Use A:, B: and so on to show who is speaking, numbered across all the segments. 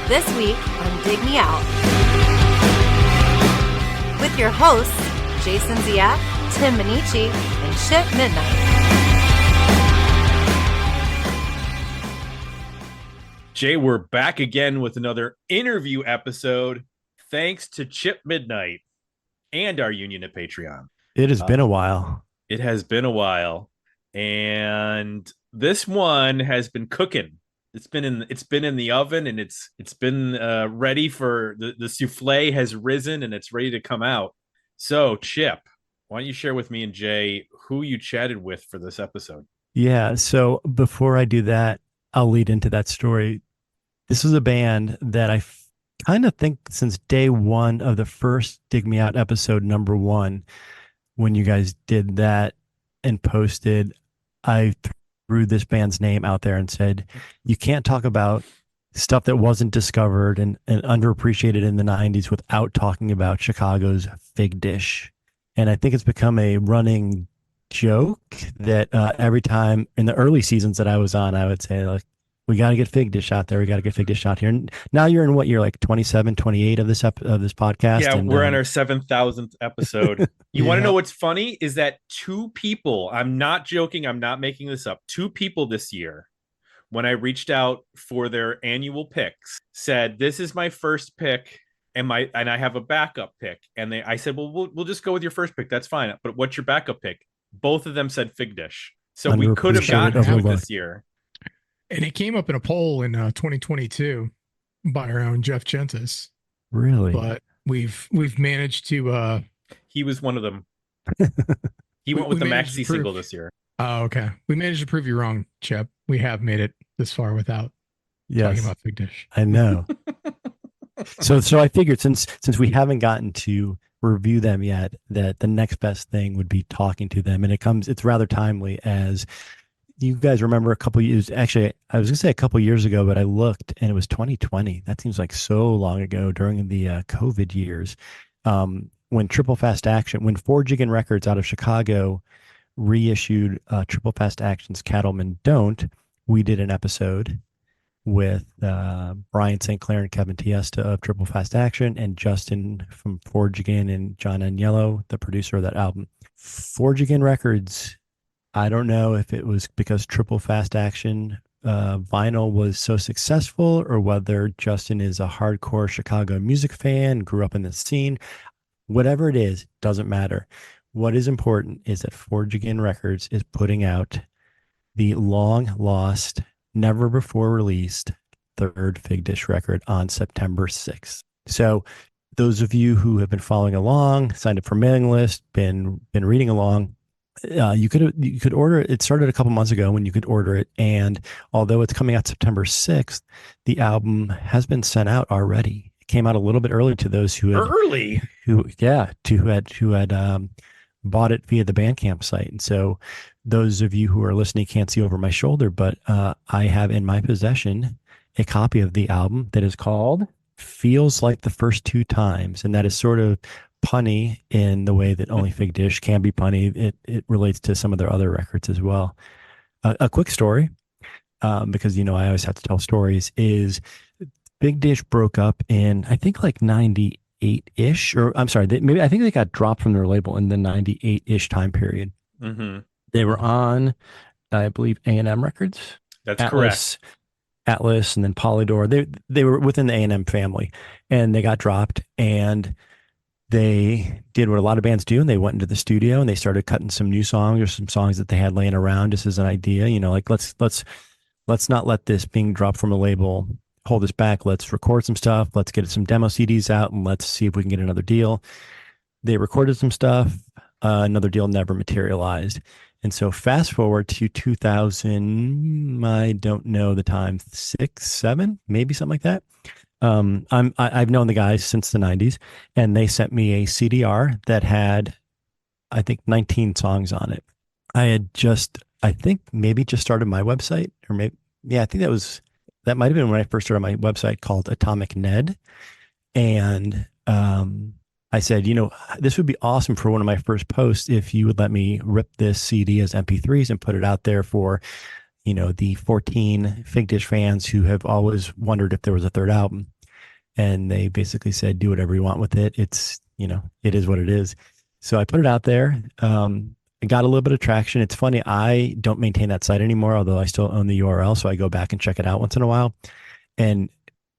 A: This week on Dig Me Out. With your hosts, Jason Ziak, Tim Minichi, and Chip Midnight.
B: Jay, we're back again with another interview episode, thanks to Chip Midnight and our union at Patreon.
C: It has been a while.
B: It has been a while, and this one has been cooking. It's been in the oven, and it's been ready for the souffle has risen and it's ready to come out. So, Chip, why don't you share with me and Jay who you chatted with for this episode?
C: Yeah. So before I do that, I'll lead into that story. This is a band that I kind of think since day one of the first Dig Me Out episode, number 1, when you guys did that and posted, I threw this band's name out there and said, you can't talk about stuff that wasn't discovered and underappreciated in the 90s without talking about Chicago's Fig Dish. And I think it's become a running joke that every time in the early seasons that I was on, I would say, like, we got to get Fig Dish out there. We got to get Fig Dish out here. And now you're in what? You're like 27, 28 of this podcast.
B: Yeah,
C: and,
B: we're on our 7,000th episode. You want to know what's funny is that 2 people, I'm not joking, I'm not making this up, 2 people this year, when I reached out for their annual picks, said, this is my first pick and I have a backup pick. And I said, well, we'll just go with your first pick. That's fine. But what's your backup pick? Both of them said Fig Dish. So we could have gotten to it this year.
D: And it came up in a poll in 2022 by our own Jeff Gentis.
C: Really?
D: But we've managed to.
B: He was one of them. He went with the Mascis single this year.
D: Oh, okay. We managed to prove you wrong, Chip. We have made it this far without talking about Fig Dish.
C: I know. So I figured since we haven't gotten to review them yet, that the next best thing would be talking to them, and it's rather timely as. You guys remember a couple years, actually, I was going to say a couple years ago, but I looked and it was 2020. That seems like so long ago during the COVID years. When Triple Fast Action, when Forgigan Records out of Chicago reissued Triple Fast Action's Cattlemen Don't, we did an episode with Brian St. Clair and Kevin Tiesta of Triple Fast Action and Justin from Forgigan and John Aniello, the producer of that album. Forgigan Records, I don't know if it was because Triple Fast Action vinyl was so successful or whether Justin is a hardcore Chicago music fan, grew up in the scene. Whatever it is, doesn't matter. What is important is that Forgigan Records is putting out the long lost, never before released 3rd Fig Dish record on September 6th. So those of you who have been following along, signed up for mailing list, been reading along, you could order it. It started a couple months ago when you could order it, and although it's coming out September 6th, the album has been sent out already. It came out a little bit early to those who had bought it via the Bandcamp site. And so those of you who are listening can't see over my shoulder, but I have in my possession a copy of the album that is called Feels Like the First Two Times, and that is sort of punny in the way that only Fig Dish can be punny. It relates to some of their other records as well. A quick story, because I always have to tell stories, is Fig Dish broke up in I think like 98-ish, or I'm sorry, I think they got dropped from their label in the 98-ish time period.
B: Mm-hmm.
C: They were on, I believe, A&M Records.
B: That's correct.
C: Atlas, and then Polydor. They were within the A&M family, and they got dropped, and they did what a lot of bands do, and they went into the studio and they started cutting some new songs or some songs that they had laying around just as an idea, like let's not let this being dropped from a label hold us back. Let's record some stuff. Let's get some demo CDs out and let's see if we can get another deal. They recorded some stuff. Another deal never materialized. And so fast forward to 2000, I don't know the time, 6, 7, maybe something like that. I've known the guys since the 90s, and they sent me a CDR that had, I think, 19 songs on it. I had maybe just started my website, or maybe, I think that might have been when I first started my website called Atomic Ned. And I said, this would be awesome for one of my first posts if you would let me rip this CD as MP3s and put it out there for, the 14 Fig Dish fans who have always wondered if there was a third album. and they basically said, do whatever you want with it. It's, it is what it is. So I put it out there. I got a little bit of traction. It's funny, I don't maintain that site anymore, although I still own the URL. So I go back and check it out once in a while. And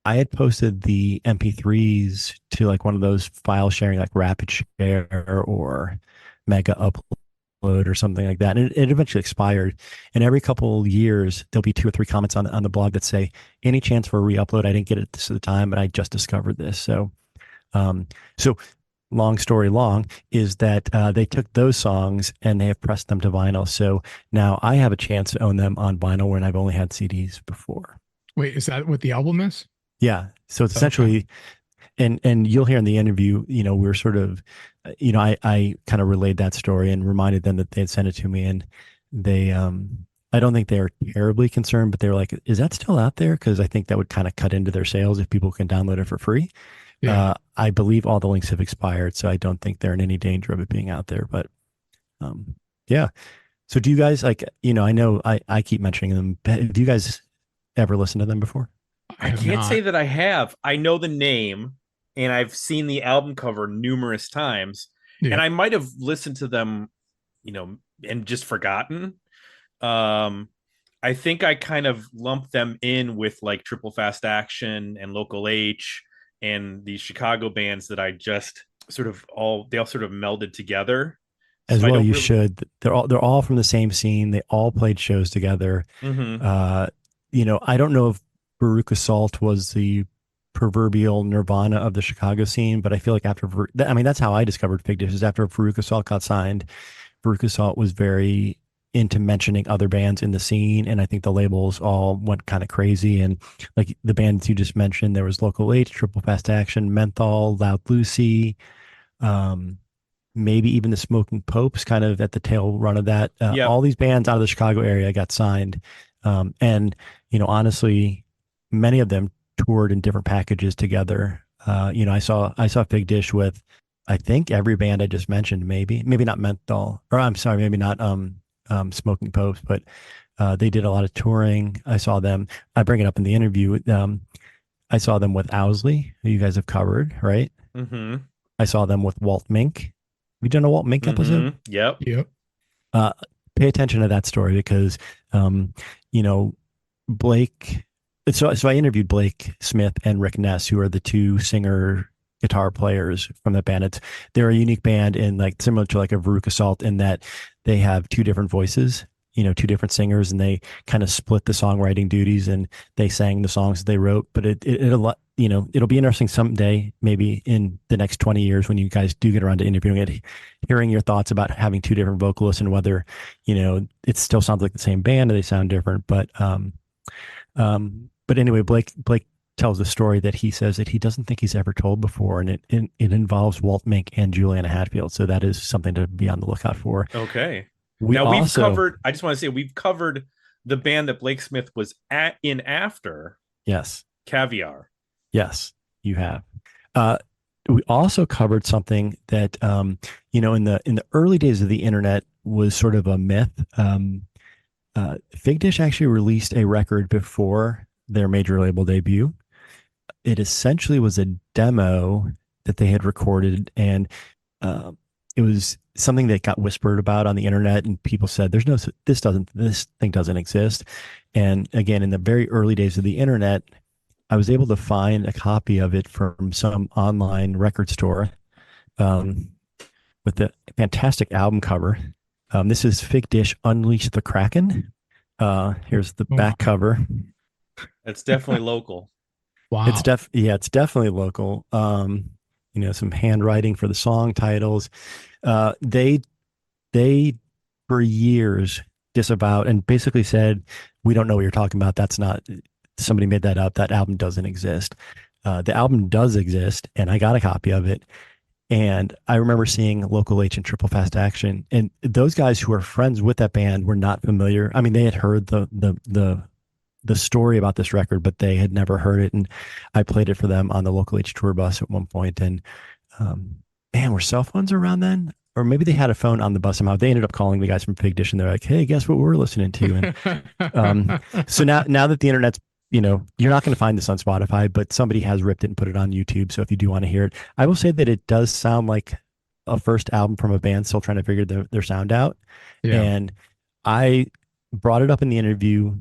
C: I had posted the MP3s to like one of those file sharing, like Rapid Share or Mega Upload or something like that. And it eventually expired. And every couple of years, there'll be 2 or 3 comments on the blog that say, any chance for a re-upload? I didn't get it this at the time, but I just discovered this. So, long story long is that they took those songs and they have pressed them to vinyl. So now I have a chance to own them on vinyl when I've only had CDs before.
D: Wait, is that what the album is?
C: Yeah. So it's essentially, and you'll hear in the interview, we're sort of, I kind of relayed that story and reminded them that they had sent it to me, and they, I don't think they were terribly concerned, but they were like, is that still out there? Because I think that would kind of cut into their sales if people can download it for free. Yeah. I believe all the links have expired, so I don't think they're in any danger of it being out there. But yeah. So do you guys I know I keep mentioning them. Do you guys ever listen to them before?
B: I can't say that I have. I know the name and I've seen the album cover numerous times. Yeah. And I might have listened to them, and just forgotten. I think I kind of lumped them in with like Triple Fast Action and Local H and these Chicago bands that I just all sort of melded together.
C: As well, you should. They're all from the same scene. They all played shows together.
B: Mm-hmm.
C: I don't know if Veruca Salt was the proverbial Nirvana of the Chicago scene, but I feel like that's how I discovered Fig Dish, is after Veruca Salt got signed. Veruca Salt was very into mentioning other bands in the scene, and I think the labels all went kind of crazy. And like the bands you just mentioned, there was Local H, Triple Fast Action, Menthol, Loud Lucy, maybe even the Smoking Popes kind of at the tail run of that. All these bands out of the Chicago area got signed. And honestly, many of them toured in different packages together. I saw Fig Dish with, I think, every band I just mentioned, maybe not Menthol, or I'm sorry, maybe not Smoking Popes, but they did a lot of touring. I saw them. I bring it up in the interview. I saw them with Owsley, who you guys have covered, right?
B: Mm-hmm.
C: I saw them with Walt Mink. Have you done a Walt Mink episode?
B: Yep.
C: Pay attention to that story because, Blake. So I interviewed Blake Smith and Rick Ness, who are the 2 singer guitar players from that band. They're a unique band, and like similar to like a Veruca Salt in that they have 2 different voices, 2 different singers, and they kind of split the songwriting duties, and they sang the songs that they wrote. But it'll be interesting someday, maybe in the next 20 years, when you guys do get around to interviewing it, hearing your thoughts about having 2 different vocalists and whether, it still sounds like the same band or they sound different. But anyway, Blake tells a story that he says that he doesn't think he's ever told before, and it involves Walt Mink and Juliana Hatfield. So that is something to be on the lookout for.
B: Okay. We've covered. I just want to say we've covered the band that Blake Smith was in after.
C: Yes.
B: Caviar.
C: Yes, you have. We also covered something that in the early days of the internet was sort of a myth. Fig Dish actually released a record before their major label debut. It essentially was a demo that they had recorded, and it was something that got whispered about on the internet, and people said, this thing doesn't exist. And again, in the very early days of the internet, I was able to find a copy of it from some online record store with the fantastic album cover. This is Fig Dish Unleash the Kraken. Here's the back cover.
B: It's definitely local.
D: Wow.
C: It's definitely local. Some handwriting for the song titles. They for years disavowed and basically said, we don't know what you're talking about. That's not, somebody made that up. That album doesn't exist. The album does exist, and I got a copy of it. And I remember seeing Local H and Triple Fast Action, and those guys who are friends with that band were not familiar. I mean, they had heard the story about this record, but they had never heard it. And I played it for them on the Local H tour bus at one point. And man, were cell phones around then? Or maybe they had a phone on the bus somehow. They ended up calling the guys from Fig Dish, and they're like, "Hey, guess what we're listening to?" And so now that the internet's you're not going to find this on Spotify, but somebody has ripped it and put it on YouTube. So if you do want to hear it, I will say that it does sound like a first album from a band still trying to figure their sound out.
D: Yeah.
C: And I brought it up in the interview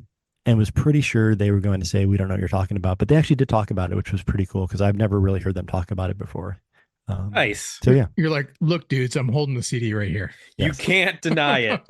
C: and was pretty sure they were going to say, we don't know what you're talking about, but they actually did talk about it, which was pretty cool because I've never really heard them talk about it before.
B: Nice.
C: So yeah,
D: You're like, look, dudes, I'm holding the CD right here.
B: You can't deny it.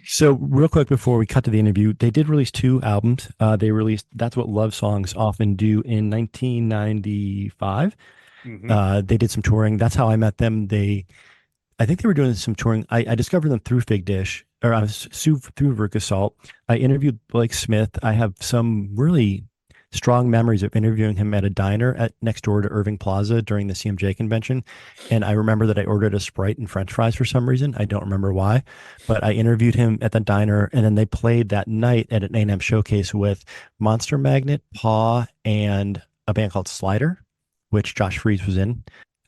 C: So real quick before we cut to the interview, they did release 2 albums. They released That's What Love Songs Often Do in 1995. They did some touring. That's how I met them. I think they were doing some touring. I discovered them through Fig Dish, or through Veruca Salt. I interviewed Blake Smith. I have some really strong memories of interviewing him at a diner next door to Irving Plaza during the CMJ convention. And I remember that I ordered a Sprite and French fries for some reason. I don't remember why, but I interviewed him at the diner, and then they played that night at an A&M showcase with Monster Magnet, Paw, and a band called Slider, which Josh Freese was in.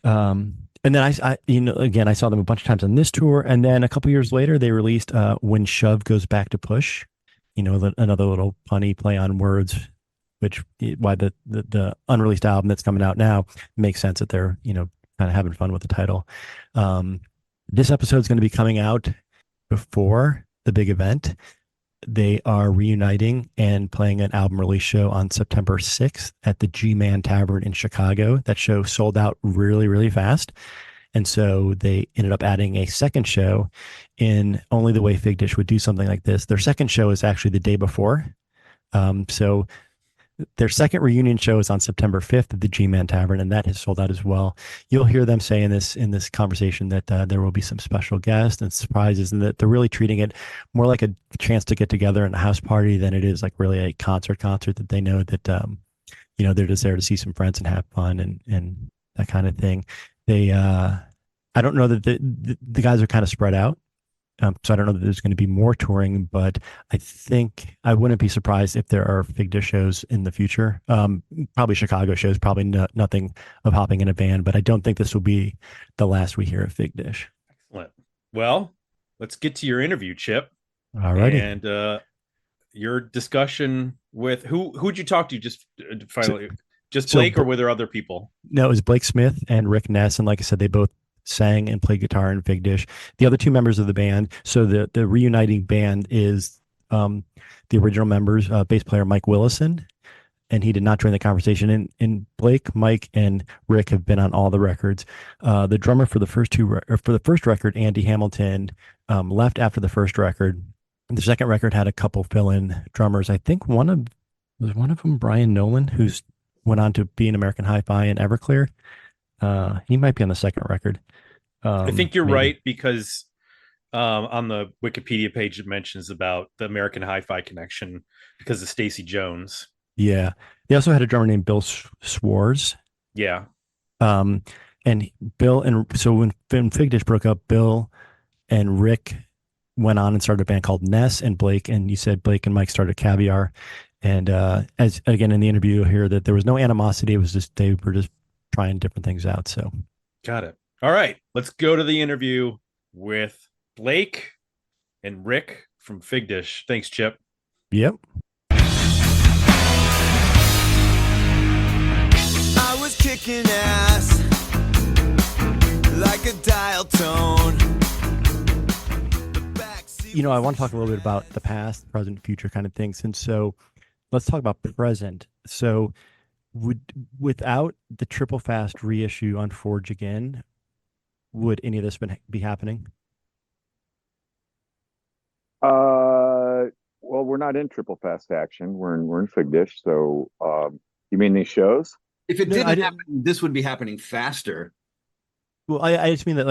C: And then I saw them a bunch of times on this tour. And then a couple years later, they released When Shove Goes Back to Push, another little punny play on words, which why the unreleased album that's coming out now makes sense that they're, kind of having fun with the title. This episode is going to be coming out before the big event. They are reuniting and playing an album release show on September 6th at the G-Man Tavern in Chicago. That show sold out really, really fast. And so they ended up adding a second show in only the way Fig Dish would do something like this. Their second show is actually the day before. So their second reunion show is on September 5th at the G-Man Tavern, and that has sold out as well. You'll hear them say in this conversation that there will be some special guests and surprises, and that they're really treating it more like a chance to get together in a house party than it is like really a concert that they know that, they're just there to see some friends and have fun and that kind of thing. They, I don't know that the guys are kind of spread out. So I don't know that there's going to be more touring, but I think I wouldn't be surprised if there are Fig Dish shows in the future. Probably Chicago shows, probably nothing of hopping in a van, but I don't think this will be the last we hear of Fig Dish.
B: Excellent. Well, let's get to your interview, Chip.
C: All righty.
B: And your discussion with who'd you talk to? Just finally, just Blake, or were there other people? No, it
C: was Blake Smith and Rick Ness, and like I said, they both sang and played guitar in Fig Dish. The other 2 members of the band, so the reuniting band is the original members, bass player Mike Willison, and he did not join the conversation. And Blake, Mike, and Rick have been on all the records. The drummer for the first record, Andy Hamilton, left after the first record. The second record had a couple fill-in drummers. I think one of them Brian Nolan, who's went on to be in American Hi-Fi and Everclear. He might be on the second record.
B: I think you're right, because on the Wikipedia page it mentions about the American Hi-Fi connection because of Stacey Jones.
C: Yeah, they also had a drummer named Bill Swartz.
B: Yeah,
C: and Bill, and so when Fig Dish broke up, Bill and Rick went on and started a band called Ness, and Blake, and you said Blake and Mike started Caviar. And as again in the interview, you'll hear that there was no animosity. It was just they were just trying different things out. So
B: got it. All right, let's go to the interview with Blake and Rick from Fig Dish. Thanks, Chip.
C: Yep.
E: I was kicking ass like a dial tone.
C: I want to talk a little bit about the past, present, future kind of things. And so let's talk about present. So without the Triple Fast reissue on Forge Again, would any of this be happening?
F: Well, we're not in Triple Fast action. We're in Fig Dish. So, you mean these shows?
G: If it didn't happen, this would be happening faster.
C: Well, I just mean that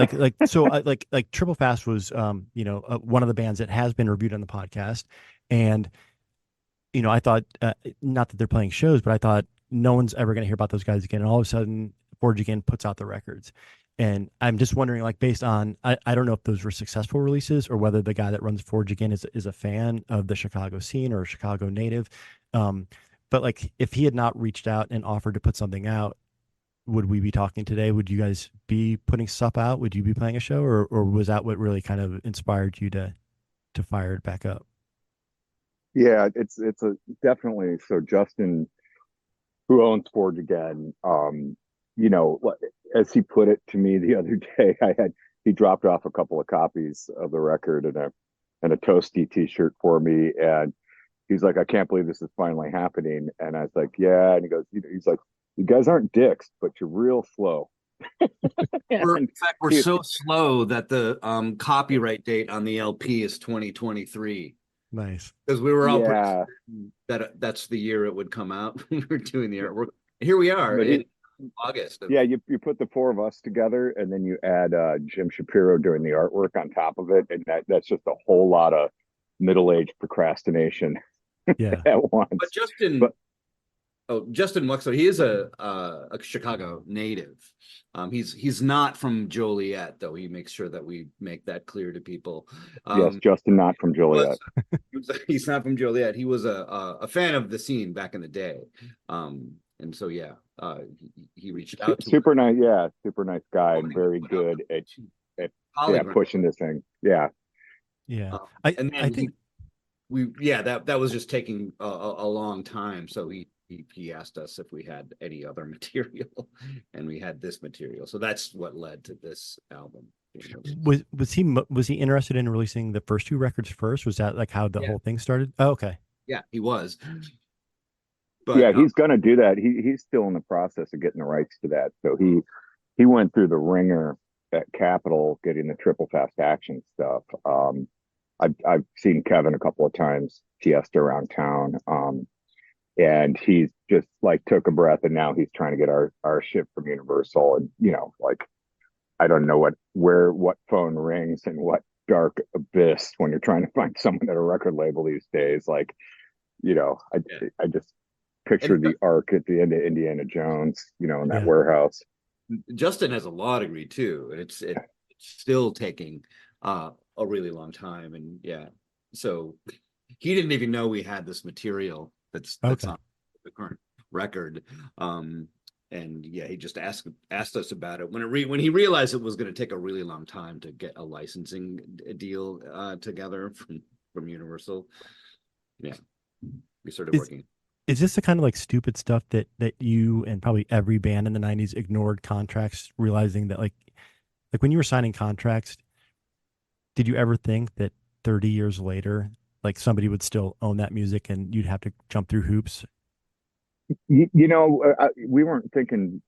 C: like Triple Fast was one of the bands that has been reviewed on the podcast, and I thought not that they're playing shows, but I thought no one's ever going to hear about those guys again. And all of a sudden, Forge Again puts out the records. And I'm just wondering, like, based on, I don't know if those were successful releases or whether the guy that runs Forge Again is a fan of the Chicago scene or a Chicago native. But like, if he had not reached out and offered to put something out, would we be talking today? Would you guys be putting stuff out? Would you be playing a show, or was that what really kind of inspired you to fire it back up?
F: Yeah, it's a definitely. So Justin, who owns Forge Again, you know, as he put it to me the other day, he dropped off a couple of copies of the record and a Toasty T-shirt for me, and he's like, I can't believe this is finally happening. And I was like, yeah. And he goes, he's like, you guys aren't dicks, but you're real slow.
G: In fact, we're so slow that the copyright date on the LP is 2023.
C: Nice.
G: Because we were all
F: Yeah.
G: that's the year it would come out. We were doing the artwork. Here we are in August.
F: Yeah, you put the four of us together, and then you add Jim Shapiro doing the artwork on top of it, and that's just a whole lot of middle-aged procrastination.
C: Yeah.
F: At once.
G: But Justin Wexler, he is a Chicago native. He's not from Joliet, though. He makes sure that we make that clear to people.
F: Yes, Justin, not from Joliet.
G: He's not from Joliet. He was a fan of the scene back in the day. And so, yeah, he reached out to
F: super nice. Yeah, super nice guy and very good at pushing this thing. Yeah.
C: Yeah.
G: I think that was just taking a long time. So he asked us if we had any other material, and we had this material. So that's what led to this album.
C: Was he interested in releasing the first two records first? Was that like how the whole thing started? Oh, okay.
G: Yeah, he was. But,
F: yeah, he's gonna do that. He's still in the process of getting the rights to that. So he went through the ringer at Capitol getting the triple fast action stuff. I've seen Kevin a couple of times, Fiesta around town. And he's just like took a breath, and now he's trying to get our ship from Universal. And you know, like, I don't know what phone rings and what dark abyss when you're trying to find someone at a record label these days. Like, you know, I just picture the arc at the end of Indiana Jones, you know, in that warehouse.
G: Justin has a law degree too, and it's still taking a really long time. And so he didn't even know we had this material that's on the current record. And he just asked us about it when he realized it was going to take a really long time to get a licensing deal together from Universal. Yeah, we started working.
C: Is this the kind of like stupid stuff that you and probably every band in the 90s ignored contracts, realizing that like when you were signing contracts, did you ever think that 30 years later, like somebody would still own that music and you'd have to jump through hoops?
F: You know, we weren't doing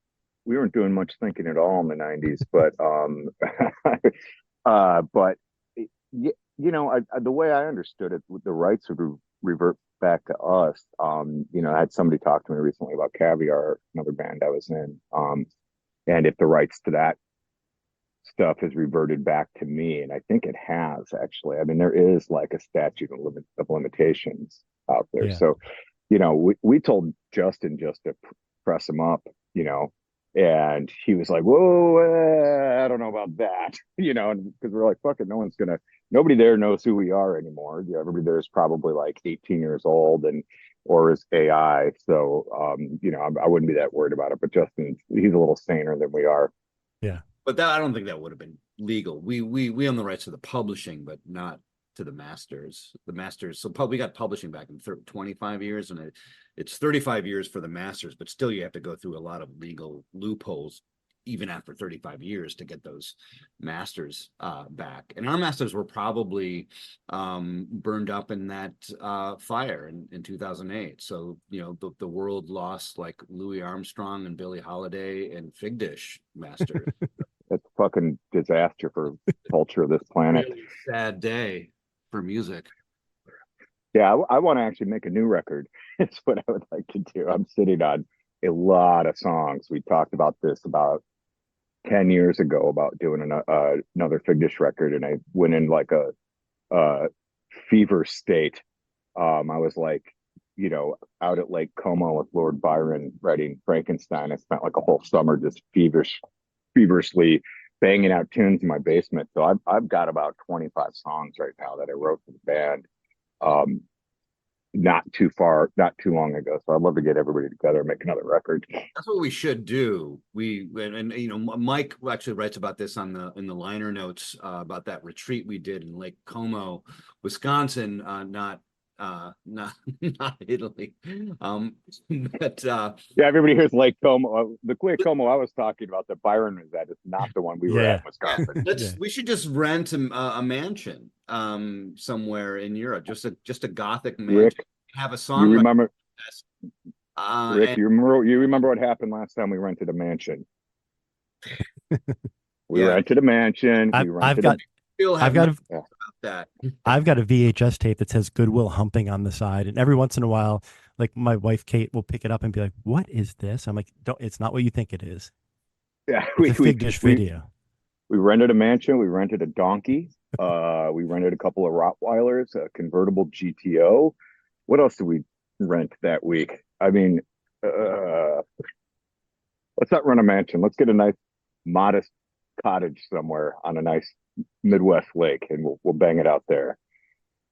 F: much thinking at all in the 90s, but you know, the way I understood it, the rights would revert back to us. You know, I had somebody talk to me recently about Caviar, another band I was in, and if the rights to that stuff has reverted back to me, and I think it has actually. I mean, there is like a statute of limitations out there. So, you know, we told Justin just to press him up, you know, and he was like, whoa, I don't know about that, you know, and because we're like, fuck it, nobody there knows who we are anymore. Yeah, everybody there is probably like 18 years old or is AI. So, you know, I wouldn't be that worried about it, but Justin, he's a little saner than we are.
C: Yeah.
G: But I don't think that would have been legal. We own the rights to the publishing, but not to the masters. The masters. So we got publishing back in 25 years, and it's 35 years for the masters. But still, you have to go through a lot of legal loopholes, even after 35 years, to get those masters back. And our masters were probably burned up in that fire in 2008. So, you know, the world lost like Louis Armstrong and Billie Holiday and Fig Dish masters.
F: That's a fucking disaster for culture of this planet.
G: Really sad day for music.
F: Yeah, I want to actually make a new record. It's what I would like to do. I'm sitting on a lot of songs. We talked about this about 10 years ago about doing another Fig Dish record, and I went in like a fever state. I was like, you know, out at Lake Como with Lord Byron writing Frankenstein. I spent like a whole summer just feverishly banging out tunes in my basement. So I've got about 25 songs right now that I wrote for the band. Not too long ago. So I'd love to get everybody together and make another record.
G: That's what we should do. And you know, Mike actually writes about this in the liner notes about that retreat we did in Lake Como, Wisconsin, not not not Italy. But
F: Yeah, everybody here's Lake Como. The Lake Como I was talking about that Byron was at is not the one we were at in Wisconsin.
G: we should just rent a mansion somewhere in Europe, just a Gothic mansion.
F: Rick,
G: have a song.
F: You remember?
G: Rick,
F: you remember what happened last time we rented a mansion? We rented a mansion.
C: I've got
G: that.
C: I've got a VHS tape that says Goodwill humping on the side, and every once in a while, like my wife Kate will pick it up and be like, "What is this?" I'm like, "Don't. It's not what you think it is."
F: Yeah,
C: it's a Fig Dish video.
F: We rented a mansion. We rented a donkey. We rented a couple of Rottweilers, a convertible GTO. What else did we rent that week? I mean, let's not rent a mansion. Let's get a nice, modest cottage somewhere on a nice Midwest lake, and we'll bang it out there.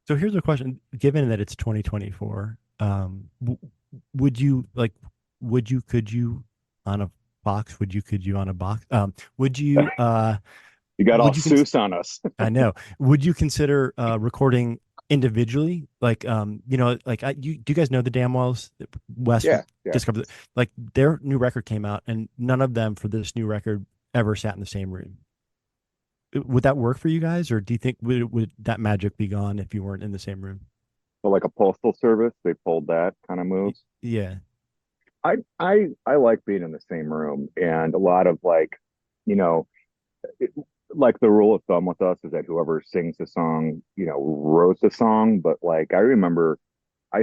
C: So here's a question: given that it's 2024, could you on a box? Could you on a box? Would you?
F: You got all Seuss on us.
C: I know. Would you consider recording individually? Like, do you guys know the Damwells? West discovered like their new record came out, and none of them for this new record ever sat in the same room. Would that work for you guys, or do you think would that magic be gone if you weren't in the same room?
F: So like a postal service, they pulled that kind of moves.
C: Yeah.
F: I like being in the same room, and a lot of like like the rule of thumb with us is that whoever sings the song, wrote the song. But like I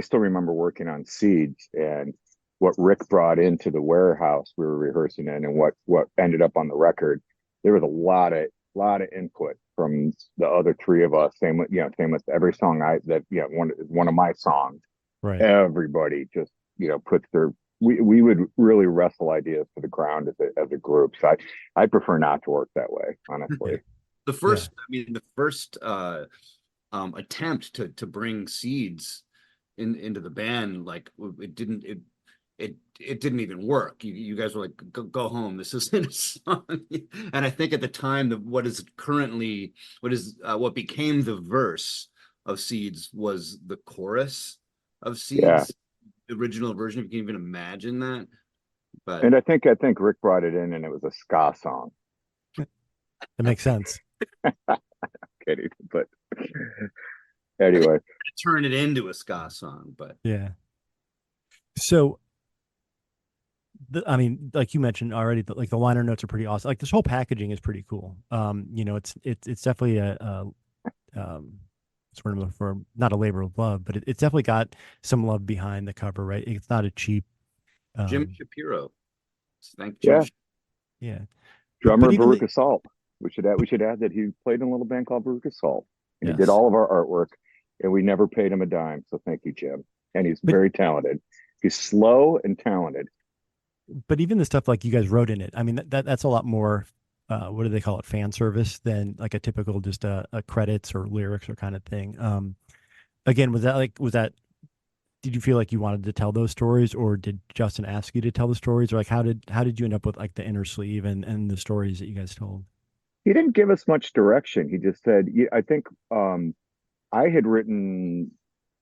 F: still remember working on Seeds, and what Rick brought into the warehouse we were rehearsing in, and what ended up on the record. There was a lot of input from the other three of us. Same with every song one of my songs.
C: Right.
F: Everybody just puts their. We would really wrestle ideas to the ground as a group. So I prefer not to work that way, honestly.
G: The first attempt to bring Seeds into the band, like it didn't even work. You guys were like, go home. This isn't a song. And I think at the time what became the verse of Seeds was the chorus of Seeds.
F: Yeah.
G: The original version, if you can even imagine that.
F: And I think Rick brought it in, and it was a ska song.
C: That makes sense.
F: Kidding, but anyway,
G: turn it into a ska song. But
C: yeah. So, like you mentioned already, like the liner notes are pretty awesome. Like this whole packaging is pretty cool. It's definitely a sort of for not a labor of love, but it's definitely got some love behind the cover, right? It's not a cheap.
G: Jim Shapiro. Thank
F: you.
C: Yeah.
F: Drummer Veruca Salt. We should add that he played in a little band called Veruca Salt. And he did all of our artwork, and we never paid him a dime. So thank you, Jim. And he's very talented. He's slow and talented.
C: But even the stuff like you guys wrote in it, I mean, that's a lot more. What do they call it? Fan service than like a typical just a credits or lyrics or kind of thing. Again, was that? Did you feel like you wanted to tell those stories, or did Justin ask you to tell the stories, or like how did you end up with like the inner sleeve and the stories that you guys told?
F: He didn't give us much direction. He just said, I think I had written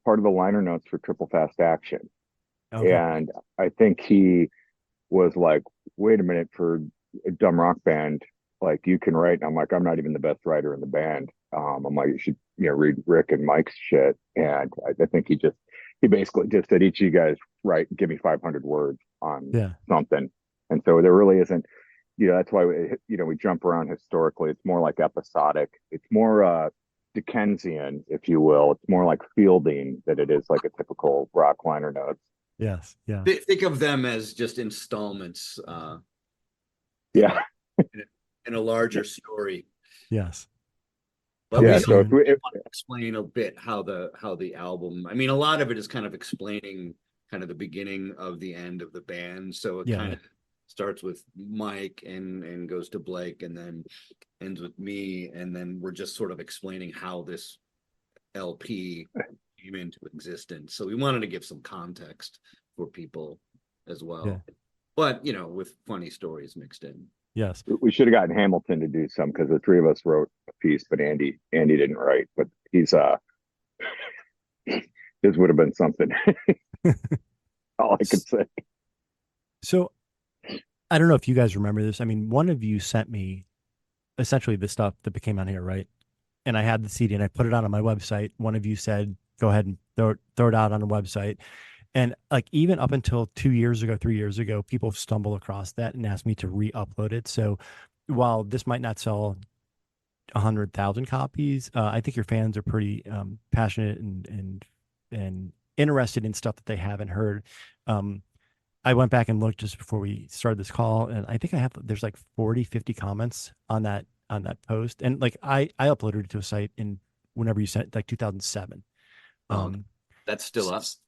F: part of the liner notes for Triple Fast Action, and I think he was like, wait a minute, for a dumb rock band, like you can write. And I'm like, I'm not even the best writer in the band. I'm like, you should read Rick and Mike's shit. And I think he basically just said, each of you guys give me 500 words on something. And so there really isn't, that's why we jump around historically. It's more like episodic. It's more Dickensian, if you will. It's more like Fielding than it is like a typical rock liner notes.
C: Yes. Yeah.
G: Think of them as just installments. In a larger story.
C: Yes.
G: But we want to explain a bit how the album. I mean, a lot of it is kind of explaining kind of the beginning of the end of the band. So it kind of starts with Mike and goes to Blake, and then ends with me, and then we're just sort of explaining how this LP came into existence. So we wanted to give some context for people as well. Yeah. But with funny stories mixed in.
C: Yes.
F: We should have gotten Hamilton to do some, because the three of us wrote a piece, but Andy didn't write. But he's This would have been something. All I could say.
C: So I don't know if you guys remember this. I mean, one of you sent me essentially the stuff that became on here, right? And I had the CD and I put it out on my website. One of you said, go ahead and throw it out on the website. And like even up until 2 years ago, 3 years ago, people stumble across that and ask me to re-upload it. So while this might not sell 100,000 copies, I think your fans are pretty passionate and interested in stuff that they haven't heard. I went back and looked just before we started this call, and I think there's like 40, 50 comments on that post. And like I uploaded it to a site in whenever you sent, like 2007.
G: That's still us.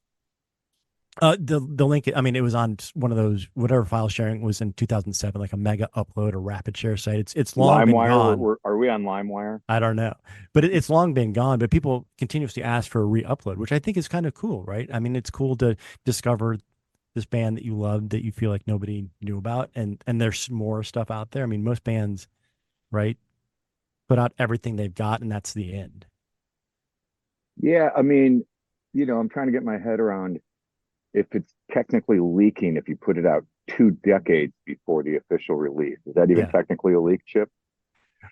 C: The link, I mean, it was on one of those, whatever file sharing was in 2007, like a mega upload or rapid share site. It's long been gone.
F: Are we on LimeWire?
C: I don't know, but it's long been gone. But people continuously ask for a re-upload, which I think is kind of cool, right? I mean, it's cool to discover this band that you love that you feel like nobody knew about, and there's more stuff out there. I mean, most bands, right, put out everything they've got, and that's the end.
F: Yeah, I mean, I'm trying to get my head around if it's technically leaking if you put it out 2 decades before the official release. Is that even technically a leak, Chip?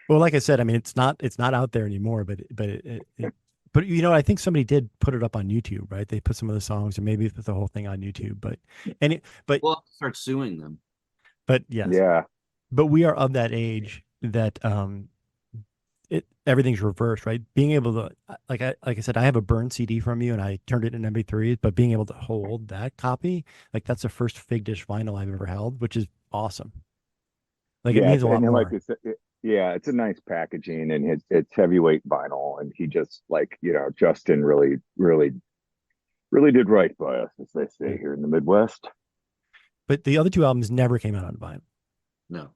C: Well, like I said, I mean, it's not out there anymore, but I think somebody did put it up on YouTube, right? They put some of the songs, or maybe put the whole thing on YouTube. But
G: we'll start suing them.
C: But yes,
F: yeah.
C: But we are of that age that everything's reversed, right? Being able to, like I said, I have a burned CD from you, and I turned it in MP3. But being able to hold that copy, like that's the first Fig Dish vinyl I've ever held, which is awesome. Like it means a lot more.
F: Like it's a nice packaging, and it's heavyweight vinyl, and he just Justin really did right by us, as they say here in the Midwest.
C: But the other 2 albums never came out on vinyl.
G: No,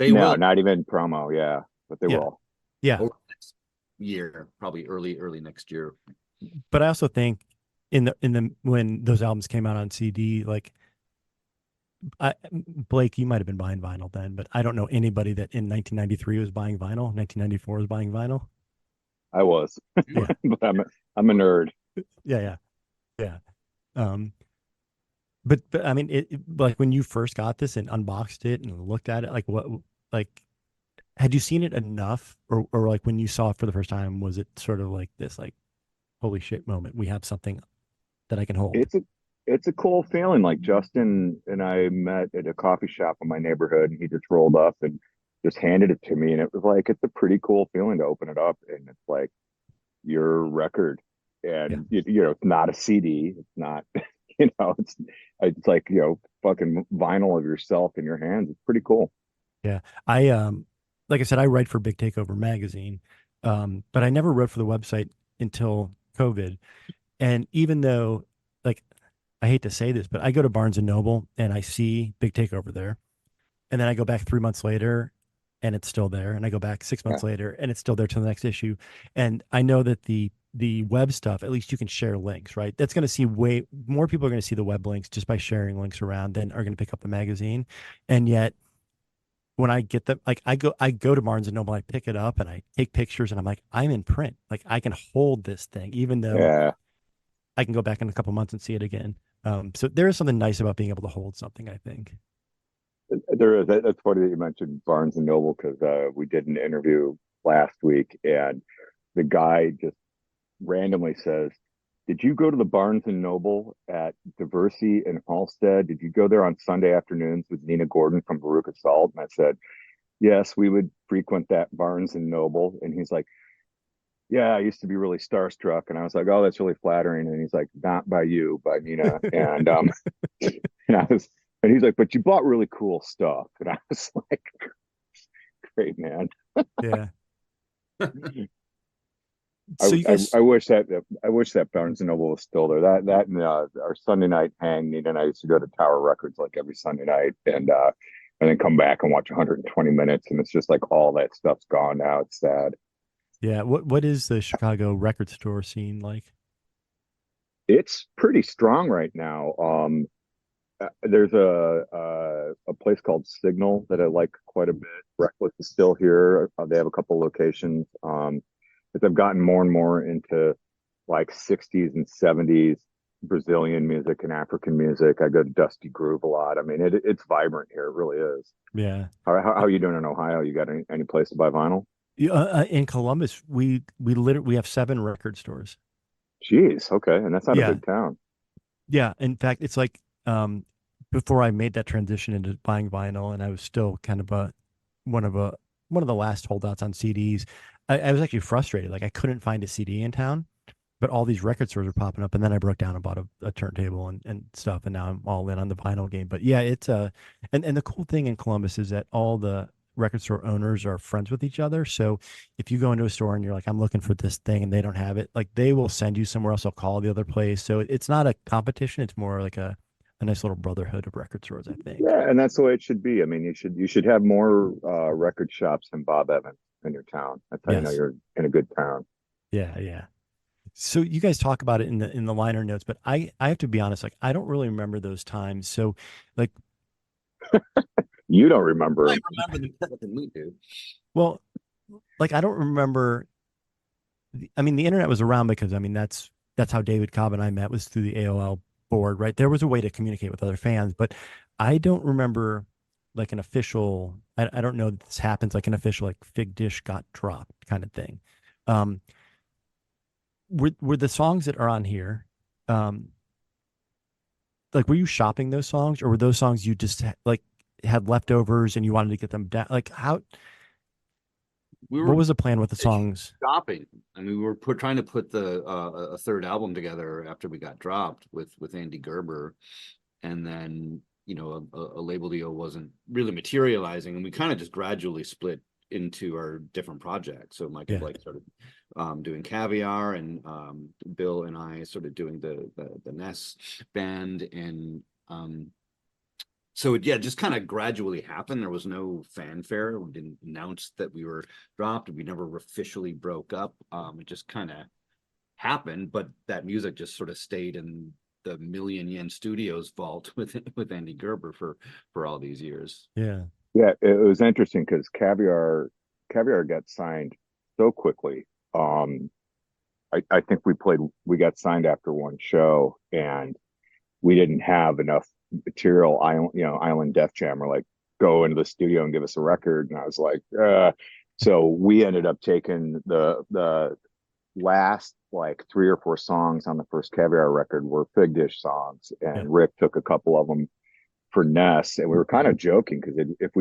F: will. Not even promo. Yeah, but they will.
C: Yeah,
G: next year, probably early next year.
C: But I also think in the when those albums came out on CD, like Blake, you might have been buying vinyl then, but I don't know anybody that in 1993 was buying vinyl, 1994 was buying vinyl.
F: I was, but I'm a nerd.
C: Yeah. But I mean, it like when you first got this and unboxed it and looked at it, like had you seen it enough, or like when you saw it for the first time, was it sort of like this, like, holy shit moment? We have something that I can hold.
F: It's a cool feeling. Like Justin and I met at a coffee shop in my neighborhood, and he just rolled up and just handed it to me, and it was like, it's a pretty cool feeling to open it up, and it's like your record, and it's not a CD, it's not it's like fucking vinyl of yourself in your hands. It's pretty cool.
C: Yeah, like I said, I write for Big Takeover magazine, but I never wrote for the website until COVID. And even though, like, I hate to say this, but I go to Barnes and Noble and I see Big Takeover there, and then I go back 3 months later and it's still there, and I go back 6 months later and it's still there till the next issue. And I know that the web stuff, at least you can share links, right? That's going to see way more people are going to see the web links just by sharing links around than are going to pick up the magazine. And yet, when I get them, like I go to Barnes and Noble, I pick it up and I take pictures, and I'm like, I'm in print. Like I can hold this thing, even though I can go back in a couple months and see it again. So there is something nice about being able to hold something, I think.
F: There is. That's funny that you mentioned Barnes and Noble, because we did an interview last week, and the guy just randomly says, "Did you go to the Barnes and Noble at Diversey and Halstead? Did you go there on Sunday afternoons with Nina Gordon from Veruca Salt?" And I said, "Yes, we would frequent that Barnes and Noble." And he's like, "Yeah, I used to be really starstruck." And I was like, "Oh, that's really flattering." And he's like, "Not by you, by Nina." And and he's like, "But you bought really cool stuff." And I was like, "Great, man."
C: Yeah.
F: I wish that Barnes and Noble was still there. That and our Sunday night hang, Nina and I used to go to Tower Records like every Sunday night, and then come back and watch 120 minutes, and it's just like all that stuff's gone now. It's sad.
C: Yeah. What is the Chicago record store scene like?
F: It's pretty strong right now. There's a place called Signal that I like quite a bit. Reckless is still here. They have a couple locations. As I've gotten more and more into like 60s and 70s Brazilian music and African music. I go to Dusty Groove a lot. I mean, it's vibrant here. It really is.
C: Yeah.
F: How are you doing in Ohio? You got any place to buy vinyl?
C: In Columbus, we literally have 7 record stores.
F: Jeez, okay, and that's not
C: Yeah.
F: a big town.
C: Yeah, in fact, it's like before I made that transition into buying vinyl, and I was still kind of one of the last holdouts on CDs. I was actually frustrated. Like I couldn't find a CD in town, but all these record stores are popping up. And then I broke down and bought a turntable and stuff, and now I'm all in on the vinyl game. But yeah, it's and the cool thing in Columbus is that all the record store owners are friends with each other. So if you go into a store and you're like, I'm looking for this thing, and they don't have it, like they will send you somewhere else. They'll call the other place. So it's not a competition. It's more like a nice little brotherhood of record stores, I think.
F: Yeah, and that's the way it should be. I mean, you should have more record shops than Bob Evans in your town. That's how you know you're in a good town.
C: Yeah, yeah. So you guys talk about it in the liner notes, but I have to be honest, like I don't really remember those times. So like
F: you don't remember.
G: I remember them better than we do.
C: Well, like I don't remember. I mean, the internet was around because I mean that's how David Cobb and I met, was through the AOL board, right? There was a way to communicate with other fans, but I don't remember like an official. I don't know that this happens, like an official like Fig Dish got dropped kind of thing. Were the songs that are on here, like were you shopping those songs, or were those songs you just like had leftovers and you wanted to get them down? Like how? What was the plan with the songs?
G: Shopping. I mean, we were trying to put a third album together after we got dropped with Andy Gerber, and then a label deal wasn't really materializing, and we kind of just gradually split into our different projects. So Mike and Blake started doing Caviar, and Bill and I started doing the Ness band, and so it just kind of gradually happened. There was no fanfare. We didn't announce that we were dropped. We never officially broke up. It just kind of happened, but that music just sort of stayed in the Million Yen Studios vault with Andy Gerber for all these years.
C: Yeah.
F: Yeah, it was interesting because Caviar got signed so quickly. I think we got signed after one show, and we didn't have enough material. Island Def Jam were like, go into the studio and give us a record, and I was like, so we ended up taking the last like 3 or 4 songs on the first Caviar record were Fig Dish songs, and Rick took a couple of them for Ness, and we were kind of joking because if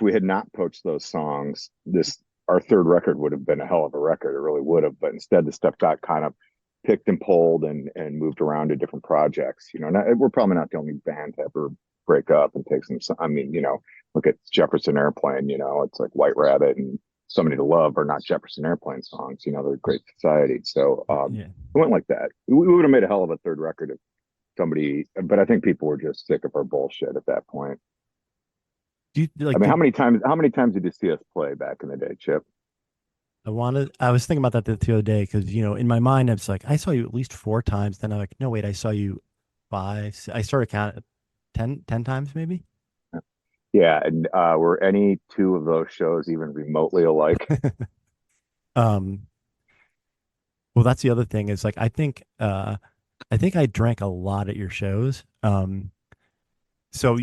F: we had not poached those songs, our third record would have been a hell of a record. It really would have, but instead the stuff got kind of picked and pulled and moved around to different projects. We're probably not the only band to ever break up and take some. I mean, look at Jefferson Airplane. It's like White Rabbit and Somebody to Love are not Jefferson Airplane songs. They're Great Society. So it went like that. We would have made a hell of a third record if somebody, but I think people were just sick of our bullshit at that point. How many times did you see us play back in the day, Chip?
C: I was thinking about that the other day because in my mind I was like, I saw you at least 4 times. Then I'm like, no wait, I saw you 5. I started counting 10 times maybe.
F: Yeah, and were any 2 of those shows even remotely alike?
C: Well, that's the other thing is like I think I drank a lot at your shows. So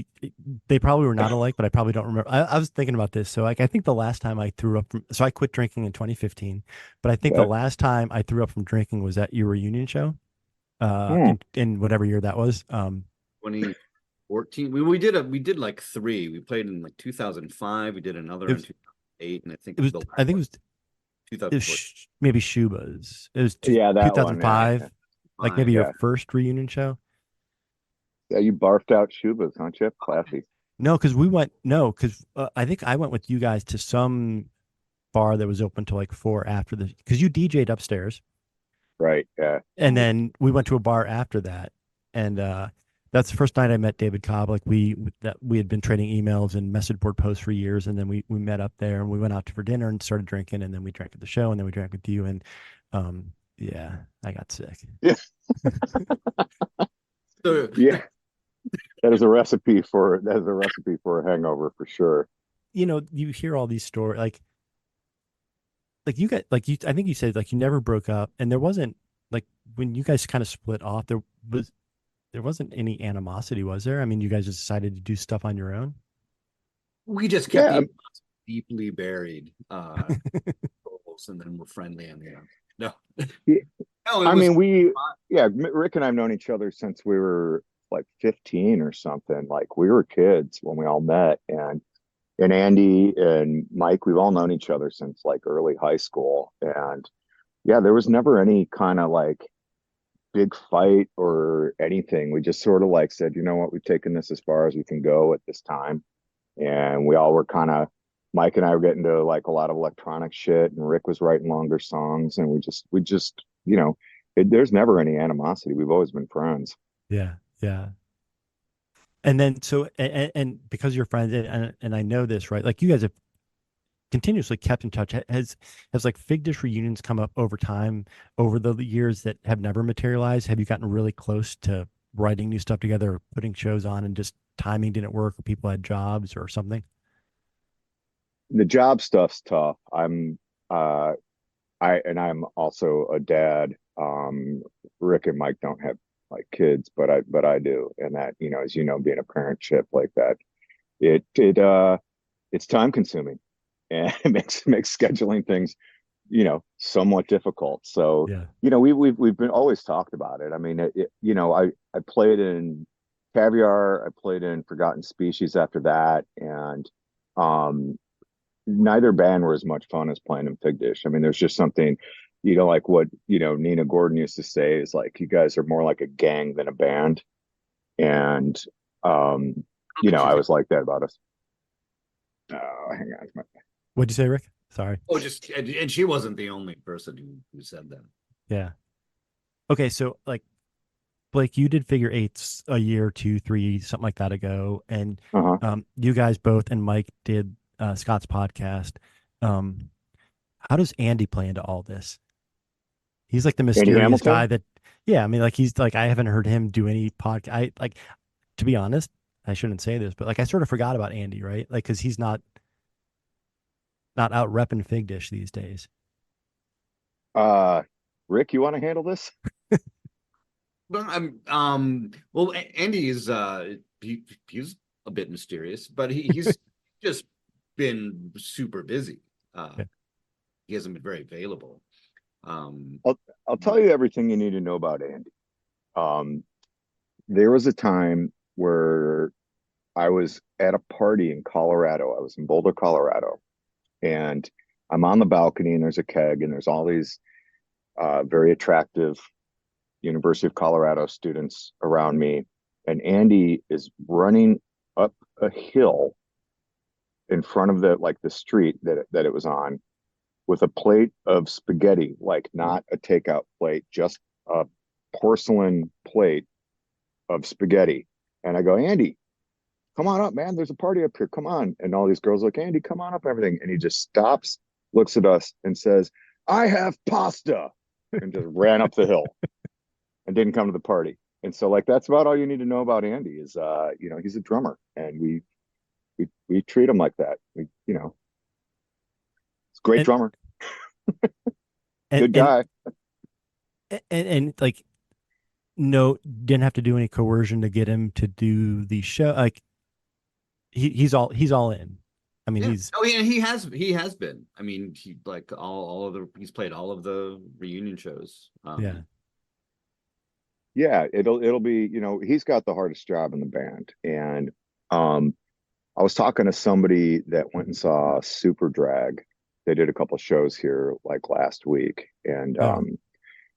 C: they probably were not alike, but I probably don't remember. I was thinking about this. So like, I think the last time I threw up so I quit drinking in 2015, but I think the last time I threw up from drinking was at your reunion show, in whatever year that was.
G: 2014. We did like 3. We played in like 2005. We did another in 2008, and I think it was 2004.
C: Maybe Shuba's. It was
F: 2005.
C: One, like maybe your first reunion show.
F: Yeah, you barfed out Shuba's, huh, Chip? Classy.
C: No, because I think I went with you guys to some bar that was open till like 4 after because you DJ'd upstairs.
F: Right, yeah.
C: And then we went to a bar after that. And that's the first night I met David Cobb. Like we had been trading emails and message board posts for years. And then we met up there and we went out for dinner and started drinking. And then we drank at the show, and then we drank with you. And I got sick.
F: Yeah.
G: So,
F: yeah. That is a recipe for a hangover for sure.
C: You hear all these stories, like you got like you I think you said like you never broke up, and there wasn't like when you guys kind of split off, there wasn't any animosity, was there? I mean, you guys just decided to do stuff on your own.
G: We just kept
F: Yeah,
G: the deeply buried goals, and then we're friendly on the end. No,
F: yeah,
G: no, it
F: I
G: was
F: mean, Rick and I've known each other since we were like 15 or something. Like we were kids when we all met, and Andy and Mike, we've all known each other since like early high school. And yeah, there was never any kind of like big fight or anything. We just sort of like said, you know what, we've taken this as far as we can go at this time. And we all were kind of, Mike and I were getting to like a lot of electronic shit, and Rick was writing longer songs, and we just, there's never any animosity. We've always been friends.
C: Yeah, yeah. And then so and because you're friends, and I know this, right? Like you guys have continuously kept in touch. Has like Fig Dish reunions come up over time over the years that have never materialized? Have you gotten really close to writing new stuff together, or putting shows on, and just timing didn't work, or people had jobs or something?
F: The job stuff's tough. Uh I'm also a dad. Rick and Mike don't have like kids, but I do. And that, as you know, being a parentship like that, it's time consuming, and it makes scheduling things, somewhat difficult. So,
C: Yeah.
F: we've been always talked about it. I mean, I played in Caviar, I played in Forgotten Species after that, and neither band were as much fun as playing in Fig Dish. I mean, there's just something, like what, Nina Gordon used to say is like, you guys are more like a gang than a band. And, I was like that about us. Oh, hang on.
C: What'd you say, Rick? Sorry.
G: oh, just and she wasn't the only person who said that.
C: Yeah. Okay. So like, Blake, you did Figure Eights a year, 2, 3, something like that ago. And
F: Uh-huh.
C: you guys both and Mike did Scott's podcast. How does Andy play into all this? He's like the mysterious
F: Hamilton?
C: guy that, yeah, I mean, like he's like, I haven't heard him do any podcast. I like, to be honest, I shouldn't say this, but like I sort of forgot about Andy, right? Like, cause he's not out repping Fig Dish these days.
F: Rick, you want to handle this?
G: Well, well, Andy is he's a bit mysterious, but he's just been super busy.
C: Yeah.
G: He hasn't been very available.
F: I'll tell you everything you need to know about Andy. There was a time where I was at a party in Colorado. I was in Boulder, Colorado, and I'm on the balcony, and there's a keg, and there's all these very attractive University of Colorado students around me, and Andy is running up a hill in front of the street that it was on, with a plate of spaghetti, like not a takeout plate, just a porcelain plate of spaghetti. And I go, Andy, come on up, man. There's a party up here. Come on. And all these girls are like, Andy, come on up, everything. And he just stops, looks at us, and says, I have pasta, and just ran up the hill and didn't come to the party. And so like that's about all you need to know about Andy is he's a drummer, and we treat him like that. He's a great drummer. Good guy.
C: And like, no, didn't have to do any coercion to get him to do the show. Like he's all in. I mean,
G: yeah, he has been. I mean, he like he's played all of the reunion shows.
F: Yeah, it'll be, he's got the hardest job in the band. And I was talking to somebody that went and saw Super Drag. They did a couple shows here like last week, and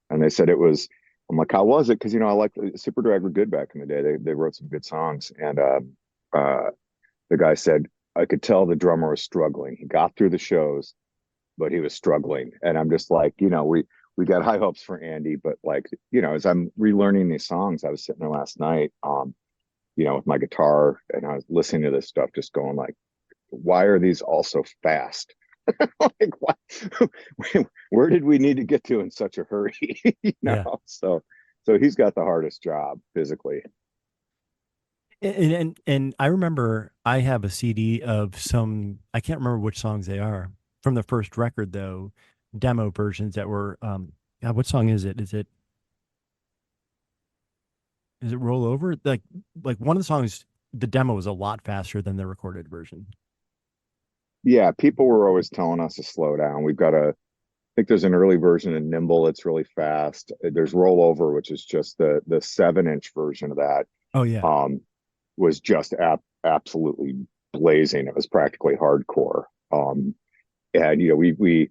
F: they said it was. I'm like, how was it? Because I like Super Drag were good back in the day. They wrote some good songs, and the guy said I could tell the drummer was struggling. He got through the shows, but he was struggling. And I'm just like, we got high hopes for Andy, but like, as I'm relearning these songs, I was sitting there last night, with my guitar, and I was listening to this stuff, just going like, why are these all so fast? Like, what? Where did we need to get to in such a hurry?
C: Yeah.
F: So he's got the hardest job physically.
C: And I remember I have a CD of some, I can't remember which songs they are from the first record though, demo versions that were God, what song is it? Is it Roll Over? Like one of the songs, the demo was a lot faster than the recorded version.
F: Yeah, people were always telling us to slow down. I think there's an early version of Nimble that's really fast. There's Rollover, which is just the 7-inch version of that.
C: Oh yeah.
F: Was just absolutely blazing. It was practically hardcore. And we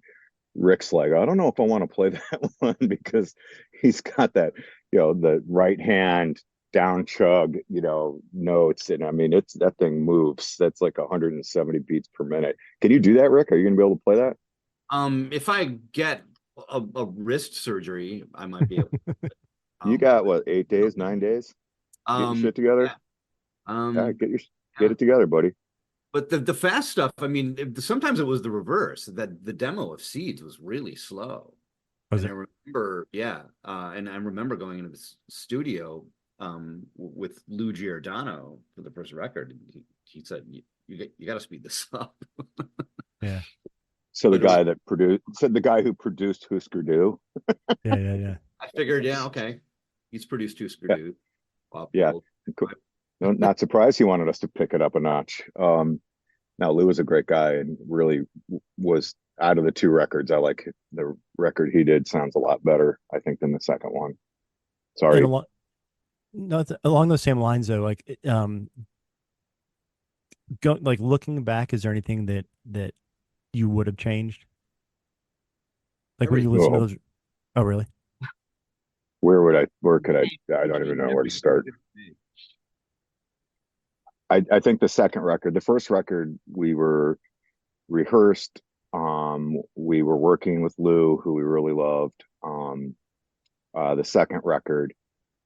F: Rick's like, I don't know if I want to play that one because he's got that, the right hand down chug, notes. And I mean, that thing moves. That's like 170 beats per minute. Can you do that, Rick? Are you going to be able to play that?
G: If I get a wrist surgery, I might be able to.
F: You got what, 8 days, 9 days? Get your shit together?
G: Yeah.
F: Get it together, buddy.
G: But the fast stuff, I mean, sometimes it was the reverse, that the demo of Seeds was really slow.
C: Was
G: and
C: it?
G: I remember, and I remember going into the studio with Lou Giordano for the first record. He said, you got to speed this up.
C: Yeah.
F: So the guy who produced Husker Du.
C: Yeah.
G: I figured, okay, he's produced Husker Du.
F: Yeah. Cool. No, not surprised he wanted us to pick it up a notch. Now Lou was a great guy and really was, out of the two records, I like the record he did. Sounds a lot better, I think, than the second one. Sorry.
C: Along those same lines though, like looking back, is there anything that you would have changed? Like when you listen to those. Oh really?
F: Where could I don't even know where to start. I think the second record, the first record, we were rehearsed. We were working with Lou, who we really loved. The second record,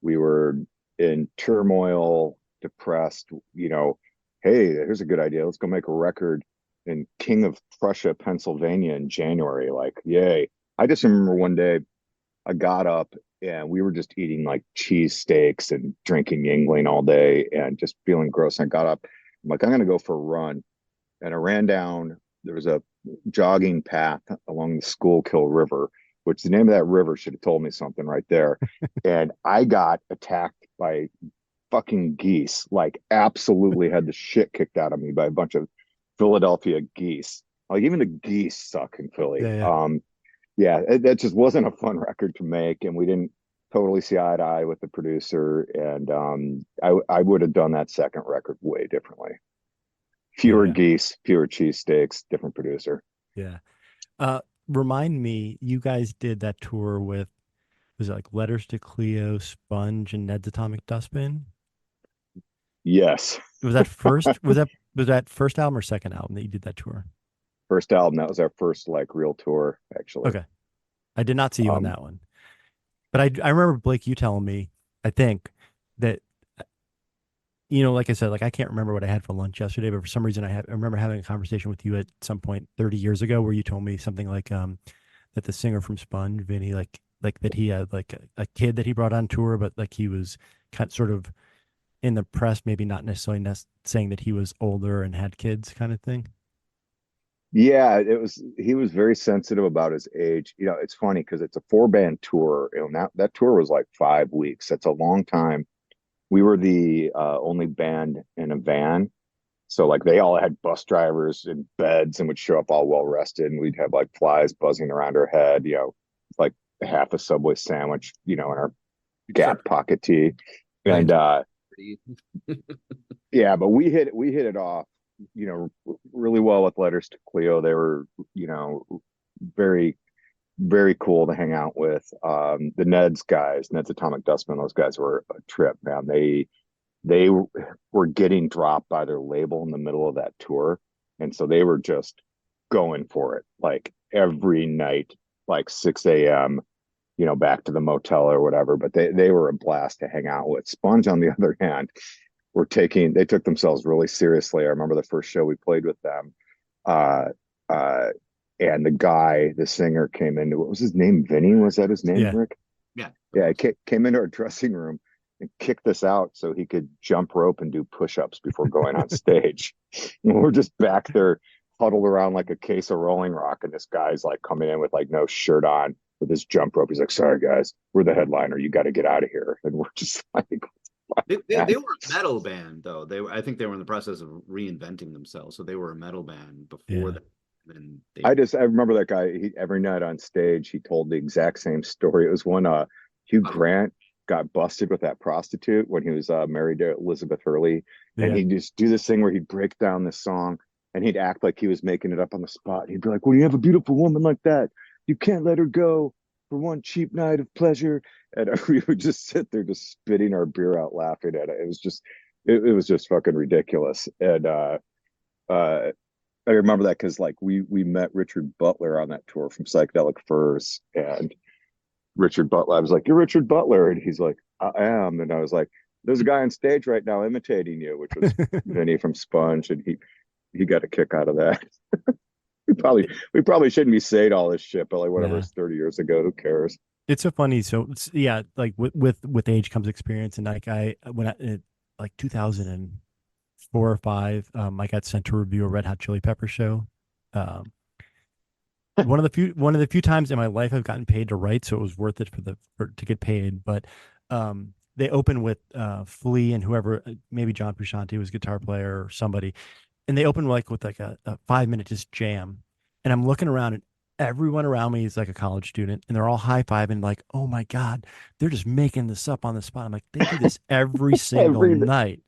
F: we were in turmoil, depressed, hey, here's a good idea. Let's go make a record in King of Prussia, Pennsylvania in January. Like, yay. I just remember one day I got up and we were just eating like cheese steaks and drinking Yingling all day and just feeling gross. And I got up, I'm like, I'm going to go for a run. And I ran down, there was a jogging path along the Schuylkill River, which the name of that river should have told me something right there. And I got attacked by fucking geese, like absolutely had the shit kicked out of me by a bunch of Philadelphia geese. Like even the geese suck in Philly. That just wasn't a fun record to make, and we didn't totally see eye to eye with the producer. And I would have done that second record way differently. Fewer geese, fewer cheesesteaks, different producer.
C: Yeah. Remind me, you guys did that tour with, was it like Letters to Cleo, Sponge, and Ned's Atomic Dustbin?
F: Yes.
C: Was that first? was that first album or second album that you did that tour?
F: First album. That was our first like real tour, actually.
C: Okay. I did not see you on that one. But I remember, Blake, you telling me, I think, that, like I said, like I can't remember what I had for lunch yesterday, but for some reason I remember having a conversation with you at some point 30 years ago where you told me something like that the singer from Sponge, Vinny, like that he had like a kid that he brought on tour, but like he was sort of in the press, maybe not necessarily saying that he was older and had kids kind of thing.
F: Yeah, he was very sensitive about his age. It's funny because it's a 4-band tour. That tour was like 5 weeks. That's a long time. We were the only band in a van. So like they all had bus drivers in beds and would show up all well rested, and we'd have like flies buzzing around our head, like half a Subway sandwich, in our Gap pocket tee. And but we hit it off, really well with Letters to Cleo. They were, very, very cool to hang out with. The Ned's Atomic Dustbin, those guys were a trip, man. They were getting dropped by their label in the middle of that tour, and so they were just going for it, like every night, like 6 a.m. Back to the motel or whatever. But they were a blast to hang out with. Sponge, on the other hand, they took themselves really seriously. I remember the first show we played with them, and the singer came into, what was his name? Vinny, was that his name, Rick? Yeah. He came into our dressing room and kicked us out so he could jump rope and do push-ups before going on stage. And we're just back there huddled around like a case of Rolling Rock, and this guy's like coming in with like no shirt on with his jump rope. He's like, "Sorry guys, we're the headliner. You got to get out of here." And we're just like,
G: They were a metal band though. I think they were in the process of reinventing themselves. So they were a metal band before that. And
F: I remember that guy. Every night on stage, he told the exact same story. It was when Hugh Grant got busted with that prostitute when he was married to Elizabeth Hurley, and he'd just do this thing where he'd break down this song and he'd act like he was making it up on the spot. He'd be like, "When you have a beautiful woman like that, you can't let her go for one cheap night of pleasure." And we would just sit there just spitting our beer out laughing at it. It was just it was just fucking ridiculous. And I remember that because like we met Richard Butler on that tour from Psychedelic Furs, and Richard Butler, I was like, "You're Richard Butler," and he's like, "I am," and I was like, "There's a guy on stage right now imitating you," which was Vinny from Sponge, and he got a kick out of that. we probably shouldn't be saying all this shit, but like whatever, it's 30 years ago, who cares?
C: It's so funny. So yeah, like with age comes experience, and like like 2004 or 5, I got sent to review a Red Hot Chili Pepper show. One of the few times in my life I've gotten paid to write, so it was worth it to get paid. But they opened with Flea and whoever, maybe John Frusciante was guitar player or somebody, and they opened with a 5-minute just jam. And I'm looking around, and everyone around me is like a college student, and they're all high-fiving like, "Oh my God, they're just making this up on the spot." I'm like, they do this every single night.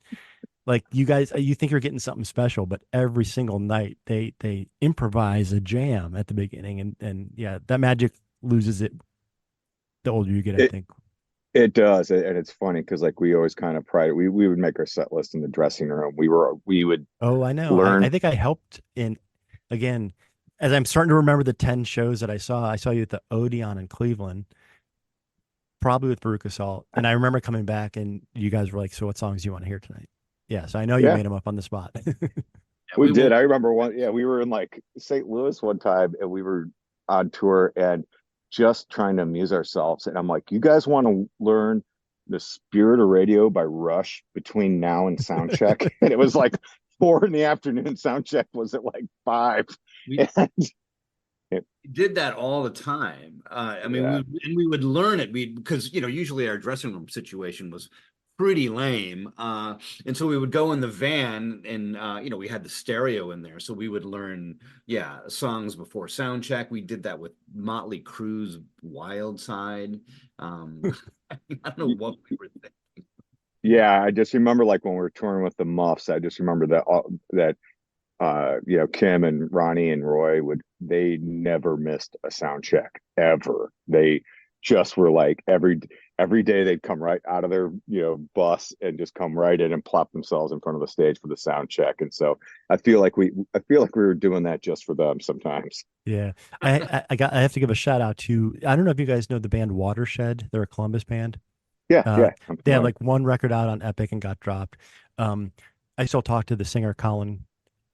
C: Like, you guys, you think you're getting something special, but every single night they improvise a jam at the beginning, and yeah, that magic loses it the older you get, I think.
F: It does, and it's funny because like we always kind of pride. We would make our set list in the dressing room. We would.
C: Oh, I know. I think I helped in, again, as I'm starting to remember the 10 shows that I saw you at the Odeon in Cleveland, probably with Veruca Salt, and I remember coming back and you guys were like, "So what songs do you want to hear tonight?" Yeah, so I know you made them up on the spot.
F: we did. I remember one. Yeah, we were in like St. Louis one time, and we were on tour and just trying to amuse ourselves. And I'm like, "You guys want to learn the Spirit of Radio by Rush between now and sound check?" And it was like 4 p.m. Sound check was at like 5.
G: We did that all the time. I mean, we would learn it. Because usually our dressing room situation was pretty lame, and so we would go in the van, and we had the stereo in there, so we would learn songs before sound check. We did that with Motley Crue's Wild Side. I don't know what we were thinking.
F: Yeah, I just remember like when we were touring with the Muffs, I just remember that Kim and Ronnie and Roy they never missed a sound check ever. They just were like every day they'd come right out of their bus and just come right in and plop themselves in front of the stage for the sound check. And so I feel like we were doing that just for them sometimes.
C: Yeah, I have to give a shout out to, I don't know if you guys know the band Watershed. They're a Columbus band.
F: Yeah.
C: They had like one record out on Epic and got dropped. I still talk to the singer Colin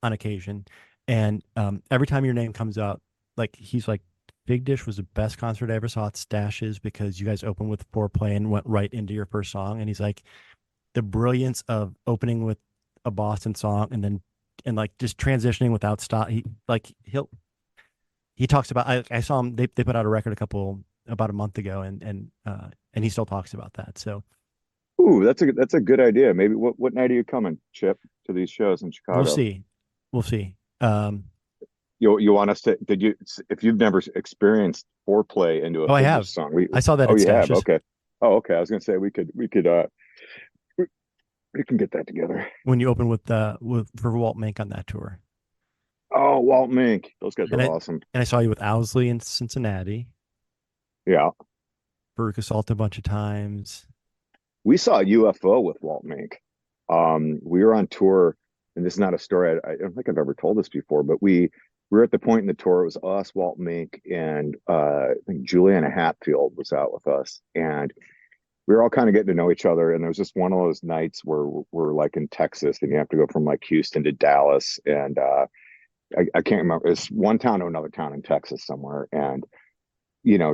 C: on occasion, and every time your name comes out, like he's like, "Big Dish was the best concert I ever saw at Stashes because you guys opened with Foreplay and went right into your first song." And he's like, the brilliance of opening with a Boston song and like just transitioning without stop. He talks about, I saw him, they put out a record about a month ago, and he still talks about that. So,
F: ooh, that's a good idea. Maybe what night are you coming, Chip, to these shows in Chicago?
C: We'll see.
F: You want us to? If you've never experienced Foreplay into a
C: I have
F: song,
C: I saw that. At
F: you
C: Stashes.
F: have? Okay. Oh, okay. I was gonna say we can get that together
C: when you open for Walt Mink on that tour.
F: Oh, Walt Mink, those guys are awesome.
C: And I saw you with Owsley in Cincinnati.
F: Yeah.
C: Veruca Salt a bunch of times.
F: We saw UFO with Walt Mink. We were on tour, and this is not a story I don't think I've ever told this before, but we were at the point in the tour, it was us, Walt Mink, and I think Juliana Hatfield was out with us, and we were all kind of getting to know each other. And there was just one of those nights where we're like in Texas, and you have to go from like Houston to Dallas, and I can't remember, it's one town to another town in Texas somewhere, and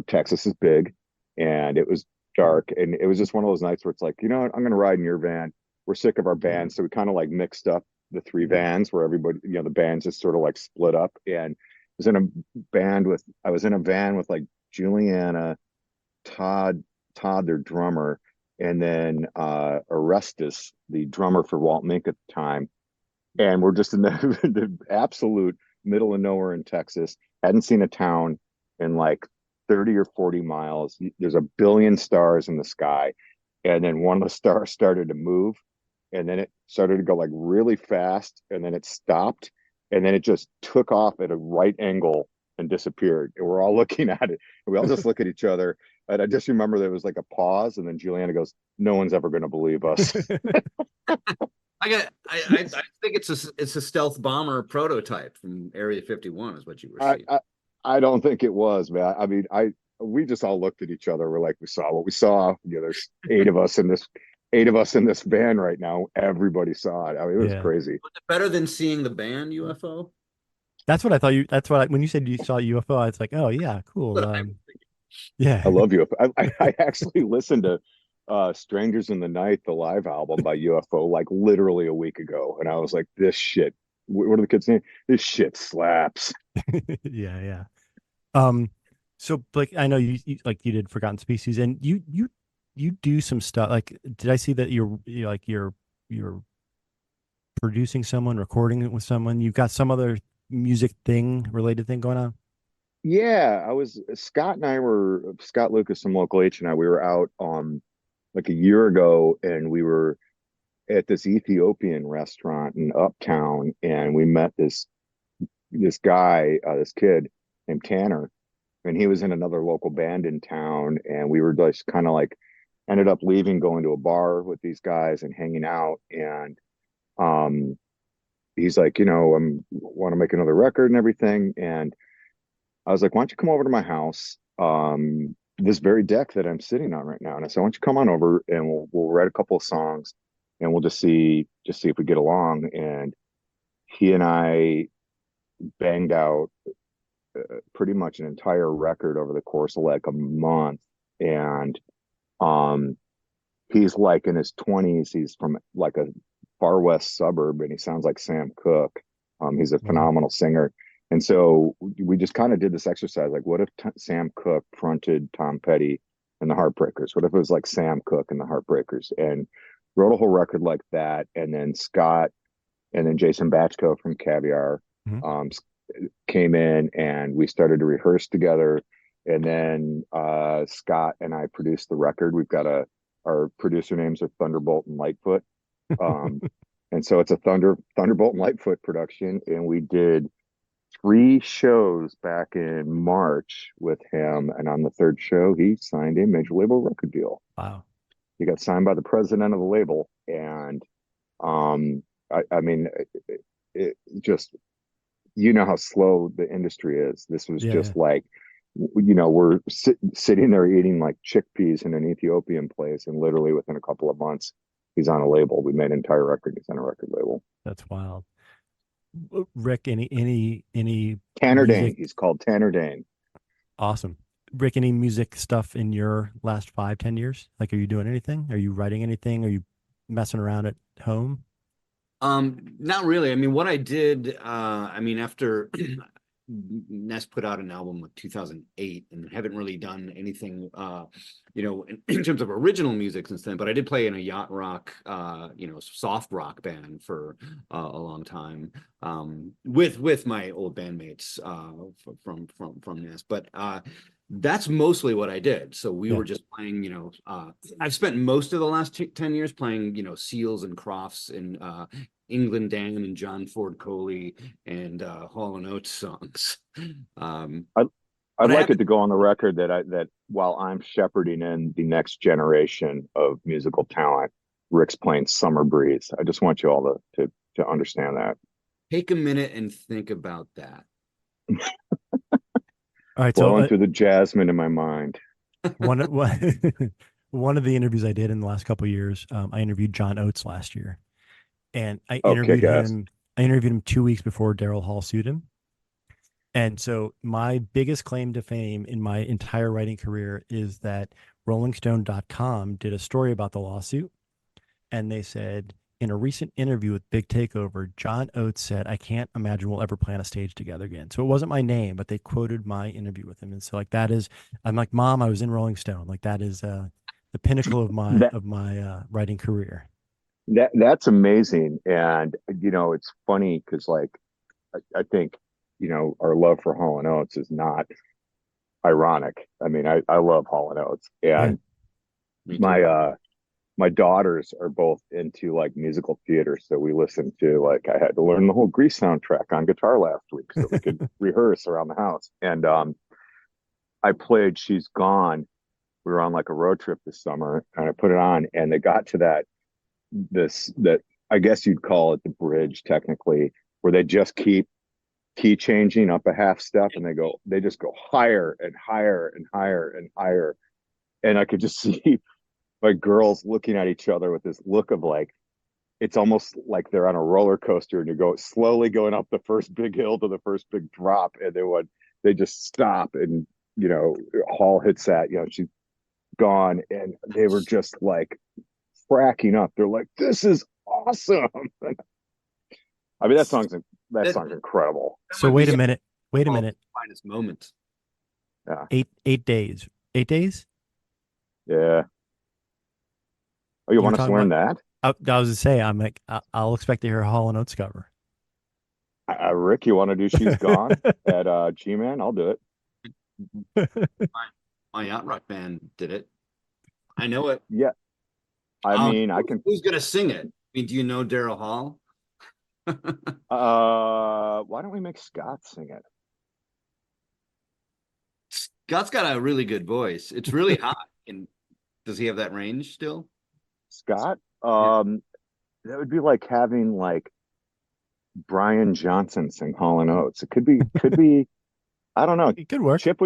F: Texas is big, and it was dark, and it was just one of those nights where it's like, I'm going to ride in your van. We're sick of our band, so we kind of like mixed up the three vans where everybody, the bands just sort of like split up. And I was in a van with like Juliana, Todd, their drummer, and then Orestes, the drummer for Walt Mink at the time. And we're just in the absolute middle of nowhere in Texas. Hadn't seen a town in like 30 or 40 miles. There's a billion stars in the sky. And then one of the stars started to move, and then it started to go like really fast, and then it stopped, and then it just took off at a right angle and disappeared. And we're all looking at it, and we all just look at each other. And I just remember there was like a pause, and then Juliana goes, "No one's ever going to believe us."
G: I think it's a stealth bomber prototype from Area 51 is what you were saying.
F: I don't think it was, man. I mean, we just all looked at each other. We're like, we saw what we saw. There's 8 of us in this van right now. Everybody saw it. I mean, it was crazy.
G: Was it better than seeing the band UFO?
C: That's what I thought. When you said you saw UFO, I was like, oh yeah, cool. Yeah,
F: I love UFO. I actually listened to Strangers in the Night, the live album by UFO, like literally a week ago, and I was like, this shit. What are the kids saying? This shit slaps.
C: Yeah. So like, I know you did Forgotten Species, and you do some stuff. Like, did I see that you're producing someone, recording it with someone? You've got some other music related thing going on?
F: Yeah, Scott Lucas from Local H and we were out like a year ago, and we were at this Ethiopian restaurant in Uptown, and we met this guy, this kid named Tanner, and he was in another local band in town, and we were just kind of like ended up leaving, going to a bar with these guys and hanging out, and he's like, I want to make another record and everything, and I was like, why don't you come over to my house, this very deck that I'm sitting on right now, and I said, why don't you come on over and we'll write a couple of songs, and we'll just see if we get along. And he and I banged out pretty much an entire record over the course of like a month. And he's like in his 20s. He's from like a far west suburb, and he sounds like Sam Cooke. He's a phenomenal singer. And so we just kind of did this exercise, like, what if Sam Cooke fronted Tom Petty and the Heartbreakers? What if it was like Sam Cooke and the Heartbreakers? And wrote a whole record like that. And then Scott and then Jason Batchko from Caviar came in, and we started to rehearse together. And then Scott and I produced the record. We've got our producer names are Thunderbolt and Lightfoot. And so it's a Thunderbolt and Lightfoot production. And we did 3 shows back in March with him. And on the 3rd show, he signed a major label record deal.
C: Wow.
F: He got signed by the president of the label. And I mean, it just, how slow the industry is. This was like, we're sitting there eating like chickpeas in an Ethiopian place, and literally within a couple of months, he's on a label. We made an entire record. He's on a record label.
C: That's wild. Rick, any
F: Tanner
C: music?
F: Dane. He's called Tanner Dane.
C: Awesome. Rick, any music stuff in your last 5-10 years? Like, are you doing anything? Are you writing anything? Are you messing around at home?
G: Not really. I mean, what I did, after Ness put out an album in 2008, and haven't really done anything, in terms of original music since then. But I did play in a yacht rock, soft rock band for a long time, with my old bandmates from Ness. But that's mostly what I did. So we were just playing, I've spent most of the last 10 years playing, Seals and Crofts and England Dan and John Ford Coley and Hall & Oates songs.
F: I'd like it to go on the record that while I'm shepherding in the next generation of musical talent, Rick's playing Summer Breeze. I just want you all to understand that.
G: Take a minute and think about that.
C: All right,
F: flowing through the jasmine in my mind.
C: One of the interviews I did in the last couple of years, I interviewed John Oates last year, and I interviewed him. I interviewed him 2 weeks before Daryl Hall sued him. And so my biggest claim to fame in my entire writing career is that RollingStone.com did a story about the lawsuit, and they said, in a recent interview with Big Takeover, John Oates said, I can't imagine we'll ever play on a stage together again. So it wasn't my name, but they quoted my interview with him. And so like that is, I'm like, Mom, I was in Rolling Stone. Like that is the pinnacle of my writing career.
F: That's amazing. And, it's funny because like, I think, our love for Hall & Oates is not ironic. I mean, I love Hall & Oates, and my daughters are both into like musical theater. So we listened to, like, I had to learn the whole Grease soundtrack on guitar last week so we could rehearse around the house. And I played She's Gone. We were on like a road trip this summer and I put it on, and they got to that I guess you'd call it the bridge technically, where they just keep key changing up a half step, and they just go higher and higher and higher and higher. And I could just see my girls looking at each other with this look of like, it's almost like they're on a roller coaster and you slowly going up the first big hill to the first big drop. And they just stop, and, Hall hits that, She's Gone. And they were just like cracking up. They're like, this is awesome. I mean, that song's incredible.
C: So wait a minute.
G: Finest moments.
F: Yeah.
C: 8 days. 8 days?
F: Yeah. Oh, you want us to learn that?
C: I was gonna say, I'm like, I'll expect to hear a Hall & Oates cover.
F: Rick, you want to do She's Gone at G-Man? I'll do it.
G: My yacht rock band did it. I know it.
F: Yeah. I mean, I can.
G: Who's gonna sing it? I mean, do you know Daryl Hall?
F: Why don't we make Scott sing it?
G: Scott's got a really good voice. It's really hot. And does he have that range still?
F: Scott? That would be like having like Brian Johnson sing Hall & Oates. It could be. I don't know.
C: It could work.
F: Chip,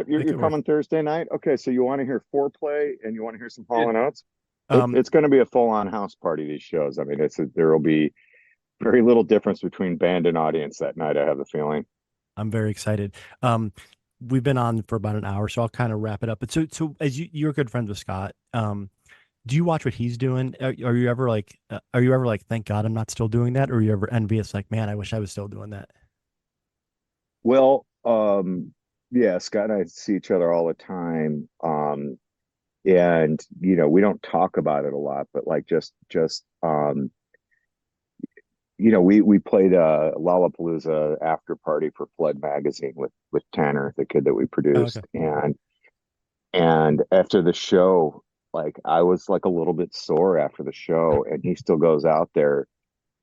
F: you're coming Thursday night? Okay, so you want to hear Foreplay and you want to hear some Hall & Oates? It's going to be a full-on house party, these shows. I mean, there will be very little difference between band and audience that night, I have the feeling.
C: I'm very excited. We've been on for about an hour, so I'll kind of wrap it up. But so as you're good friends with Scott, do you watch what he's doing? Are you ever like, thank God I'm not still doing that? Or are you ever envious, like, man, I wish I was still doing that?
F: Well, yeah, Scott and I see each other all the time. And, we don't talk about it a lot, but like, we played a Lollapalooza after party for Flood magazine with Tanner, the kid that we produced.
C: Oh, okay.
F: And after the show, like, I was like a little bit sore after the show, and he still goes out there,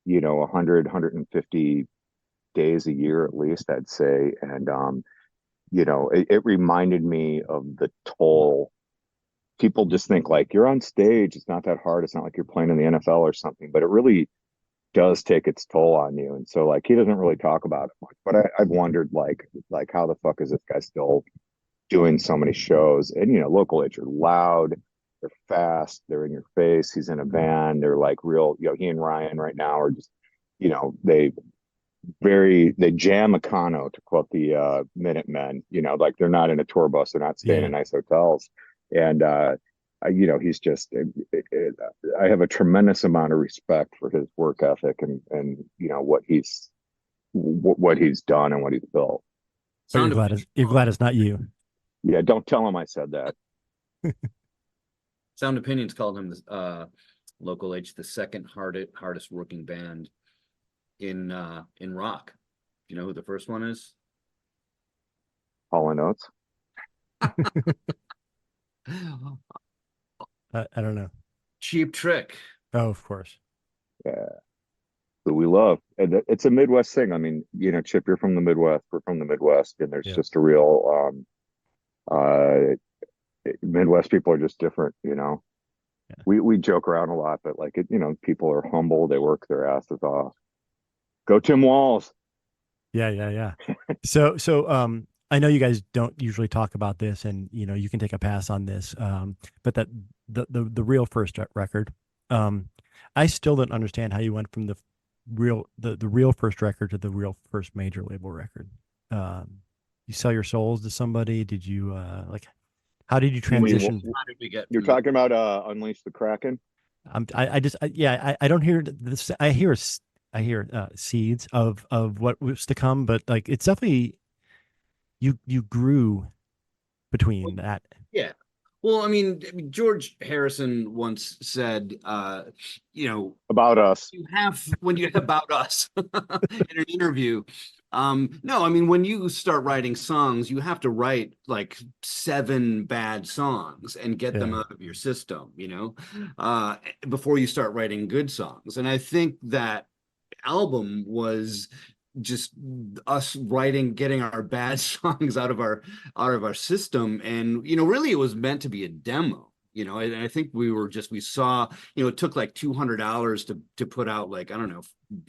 F: 100, 150 days a year at least, I'd say. And, it reminded me of the toll. People just think like, you're on stage, it's not that hard. It's not like you're playing in the NFL or something, but it really does take its toll on you. And so like, he doesn't really talk about it much, but I've wondered like how the fuck is this guy still doing so many shows? And, local age are loud, they're fast, they're in your face. He's in a van. They're like real, he and Ryan right now are just, they jam a Econo, to quote the Minutemen, like they're not in a tour bus, they're not staying in nice hotels. And he's just, I have a tremendous amount of respect for his work ethic and what he's done and what he's built.
C: So you're glad it's not you.
F: Yeah, don't tell him I said that.
G: Sound Opinions called him Local H the second hardest working band in rock. Do you know who the first one is?
F: Hall & Oates.
C: I don't know.
G: Cheap Trick.
C: Oh, of course.
F: Yeah. Who we love. And it's a Midwest thing. I mean, Chip, you're from the Midwest. We're from the Midwest. And there's just a real Midwest people are just different, Yeah. We joke around a lot, but like people are humble, they work their asses off. Go Tim Walls.
C: Yeah. So I know you guys don't usually talk about this, and you can take a pass on this. But that the real first record, I still don't understand how you went from the real first record to the real first major label record. You sell your souls to somebody? Did you how did you transition?
G: How did we get?
F: You're talking about Unleash the Kraken?
C: I don't hear this. I hear seeds of what was to come, but like it's definitely you grew between that.
G: Yeah. Well, I mean, George Harrison once said,
F: About us.
G: when you about us in an interview. No, I mean, when you start writing songs, you have to write like 7 bad songs and get them out of your system, before you start writing good songs. And I think that album was just us getting our bad songs out of our system. And really it was meant to be a demo, and I think we saw, it took like $200 to put out, like, I don't know,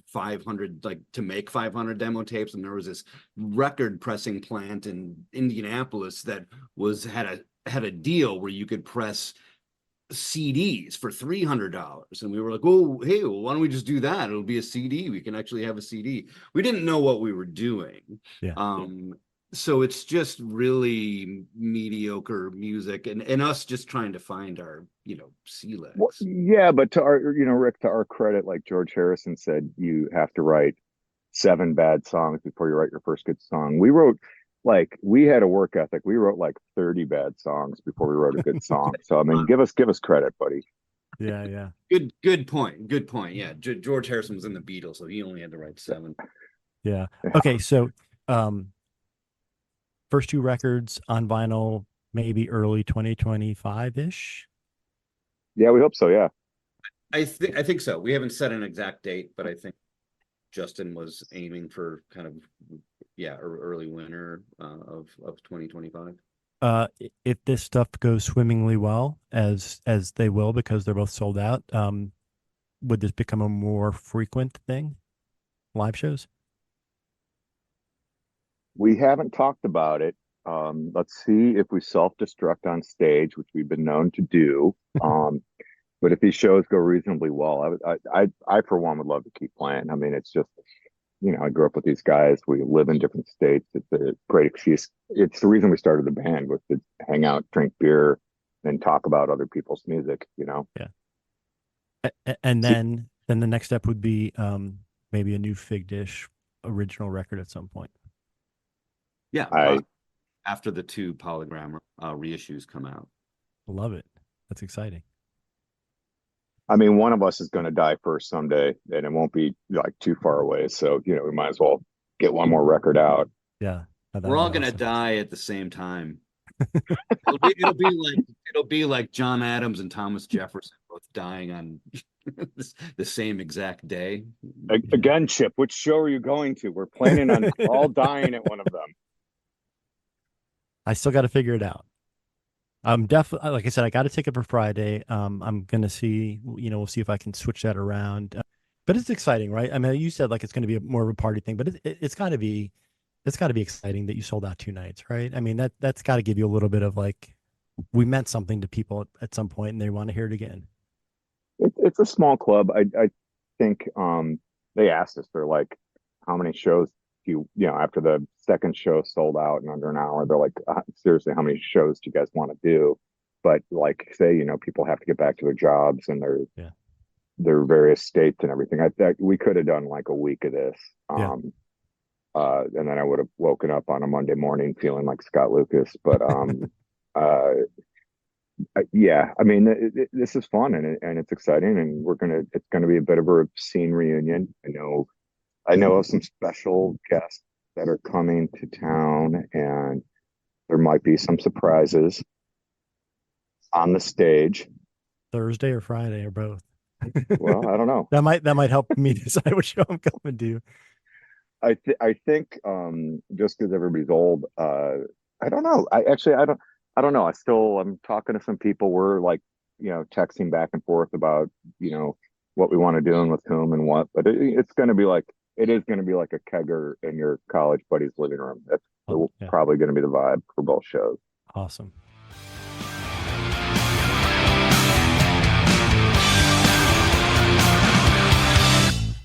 G: 500, like to make 500 demo tapes. And there was this record pressing plant in Indianapolis that had a deal where you could press CDs for $300, and we were like, "Oh, hey, well, why don't we just do that? It'll be a CD. We can actually have a CD." We didn't know what we were doing. So it's just really mediocre music, and us just trying to find our sea legs.
F: Well, yeah, but to our Rick, to our credit, like George Harrison said, you have to write 7 bad songs before you write your first good song. We had a work ethic. We wrote like 30 bad songs before we wrote a good song. So I mean, give us credit, buddy.
C: Yeah.
G: Good point. Yeah, George Harrison was in the Beatles, so he only had to write 7.
C: Yeah. Okay, so first 2 records on vinyl, maybe early 2025-ish.
F: Yeah, we hope so. Yeah.
G: I think so. We haven't set an exact date, but I think Justin was aiming for kind of early winter of 2025.
C: If this stuff goes swimmingly well, as they will, because they're both sold out, would this become a more frequent thing? Live shows?
F: We haven't talked about it. Let's see if we self-destruct on stage, which we've been known to do. But if these shows go reasonably well, I for one would love to keep playing. I mean, it's just, I grew up with these guys. We live in different states. It's a great excuse. It's the reason we started the band, was to hang out, drink beer, and talk about other people's music.
C: Yeah. And then the next step would be maybe a new Fig Dish original record at some point.
G: Yeah. After the 2 Polygram reissues come out.
C: Love it. That's exciting.
F: I mean, one of us is going to die first someday, and it won't be like too far away. So, we might as well get one more record out.
C: Yeah.
G: We're all going to die at the same time. It'll be like John Adams and Thomas Jefferson both dying on the same exact day.
F: Again, Chip, which show are you going to? We're planning on all dying at one of them.
C: I still got to figure it out. I'm definitely, like I said, I got a ticket for Friday. I'm going to see, we'll see if I can switch that around. But it's exciting, right? I mean, you said like it's going to be more of a party thing, but it's got to be exciting that you sold out 2 nights, right? I mean, that's got to give you a little bit of like, we meant something to people at some point and they want to hear it again.
F: It's a small club. I think they asked us, they're like, how many shows do you after the second show sold out in under an hour, they're like, seriously, how many shows do you guys want to do? But like, say, people have to get back to their jobs and their various states and everything. We could have done like a week of this. And then I would have woken up on a Monday morning feeling like Scott Lucas. But yeah, I mean, this is fun and it's exciting, and it's gonna be a bit of a scene reunion. I know of some special guests that are coming to town, and there might be some surprises on the stage.
C: Thursday or Friday or both.
F: Well, I don't know.
C: That might help me decide what show I'm coming to.
F: I think just because everybody's old, I don't know. I don't know. I'm talking to some people. We're like, texting back and forth about, what we want to do and with whom and what, but it is going to be like a kegger in your college buddy's living room. That's probably going to be the vibe for both shows.
C: Awesome.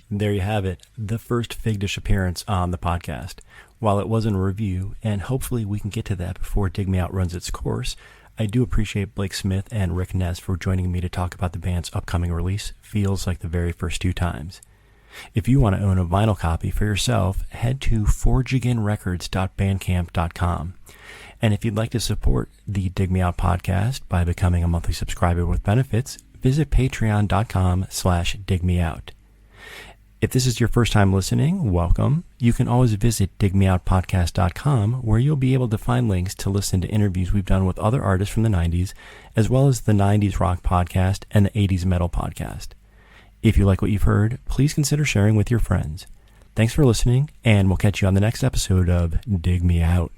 C: There you have it, the first Fig Dish appearance on the podcast. While it wasn't a review, and hopefully we can get to that before Dig Me Out runs its course, I do appreciate Blake Smith and Rick Ness for joining me to talk about the band's upcoming release, Feels Like the Very First Two Times. If you want to own a vinyl copy for yourself, head to forgeagainrecords.bandcamp.com. And if you'd like to support the Dig Me Out podcast by becoming a monthly subscriber with benefits, visit patreon.com/digmeout. If this is your first time listening, welcome. You can always visit digmeoutpodcast.com, where you'll be able to find links to listen to interviews we've done with other artists from the 90s, as well as the 90s rock podcast and the 80s metal podcast. If you like what you've heard, please consider sharing with your friends. Thanks for listening, and we'll catch you on the next episode of Dig Me Out.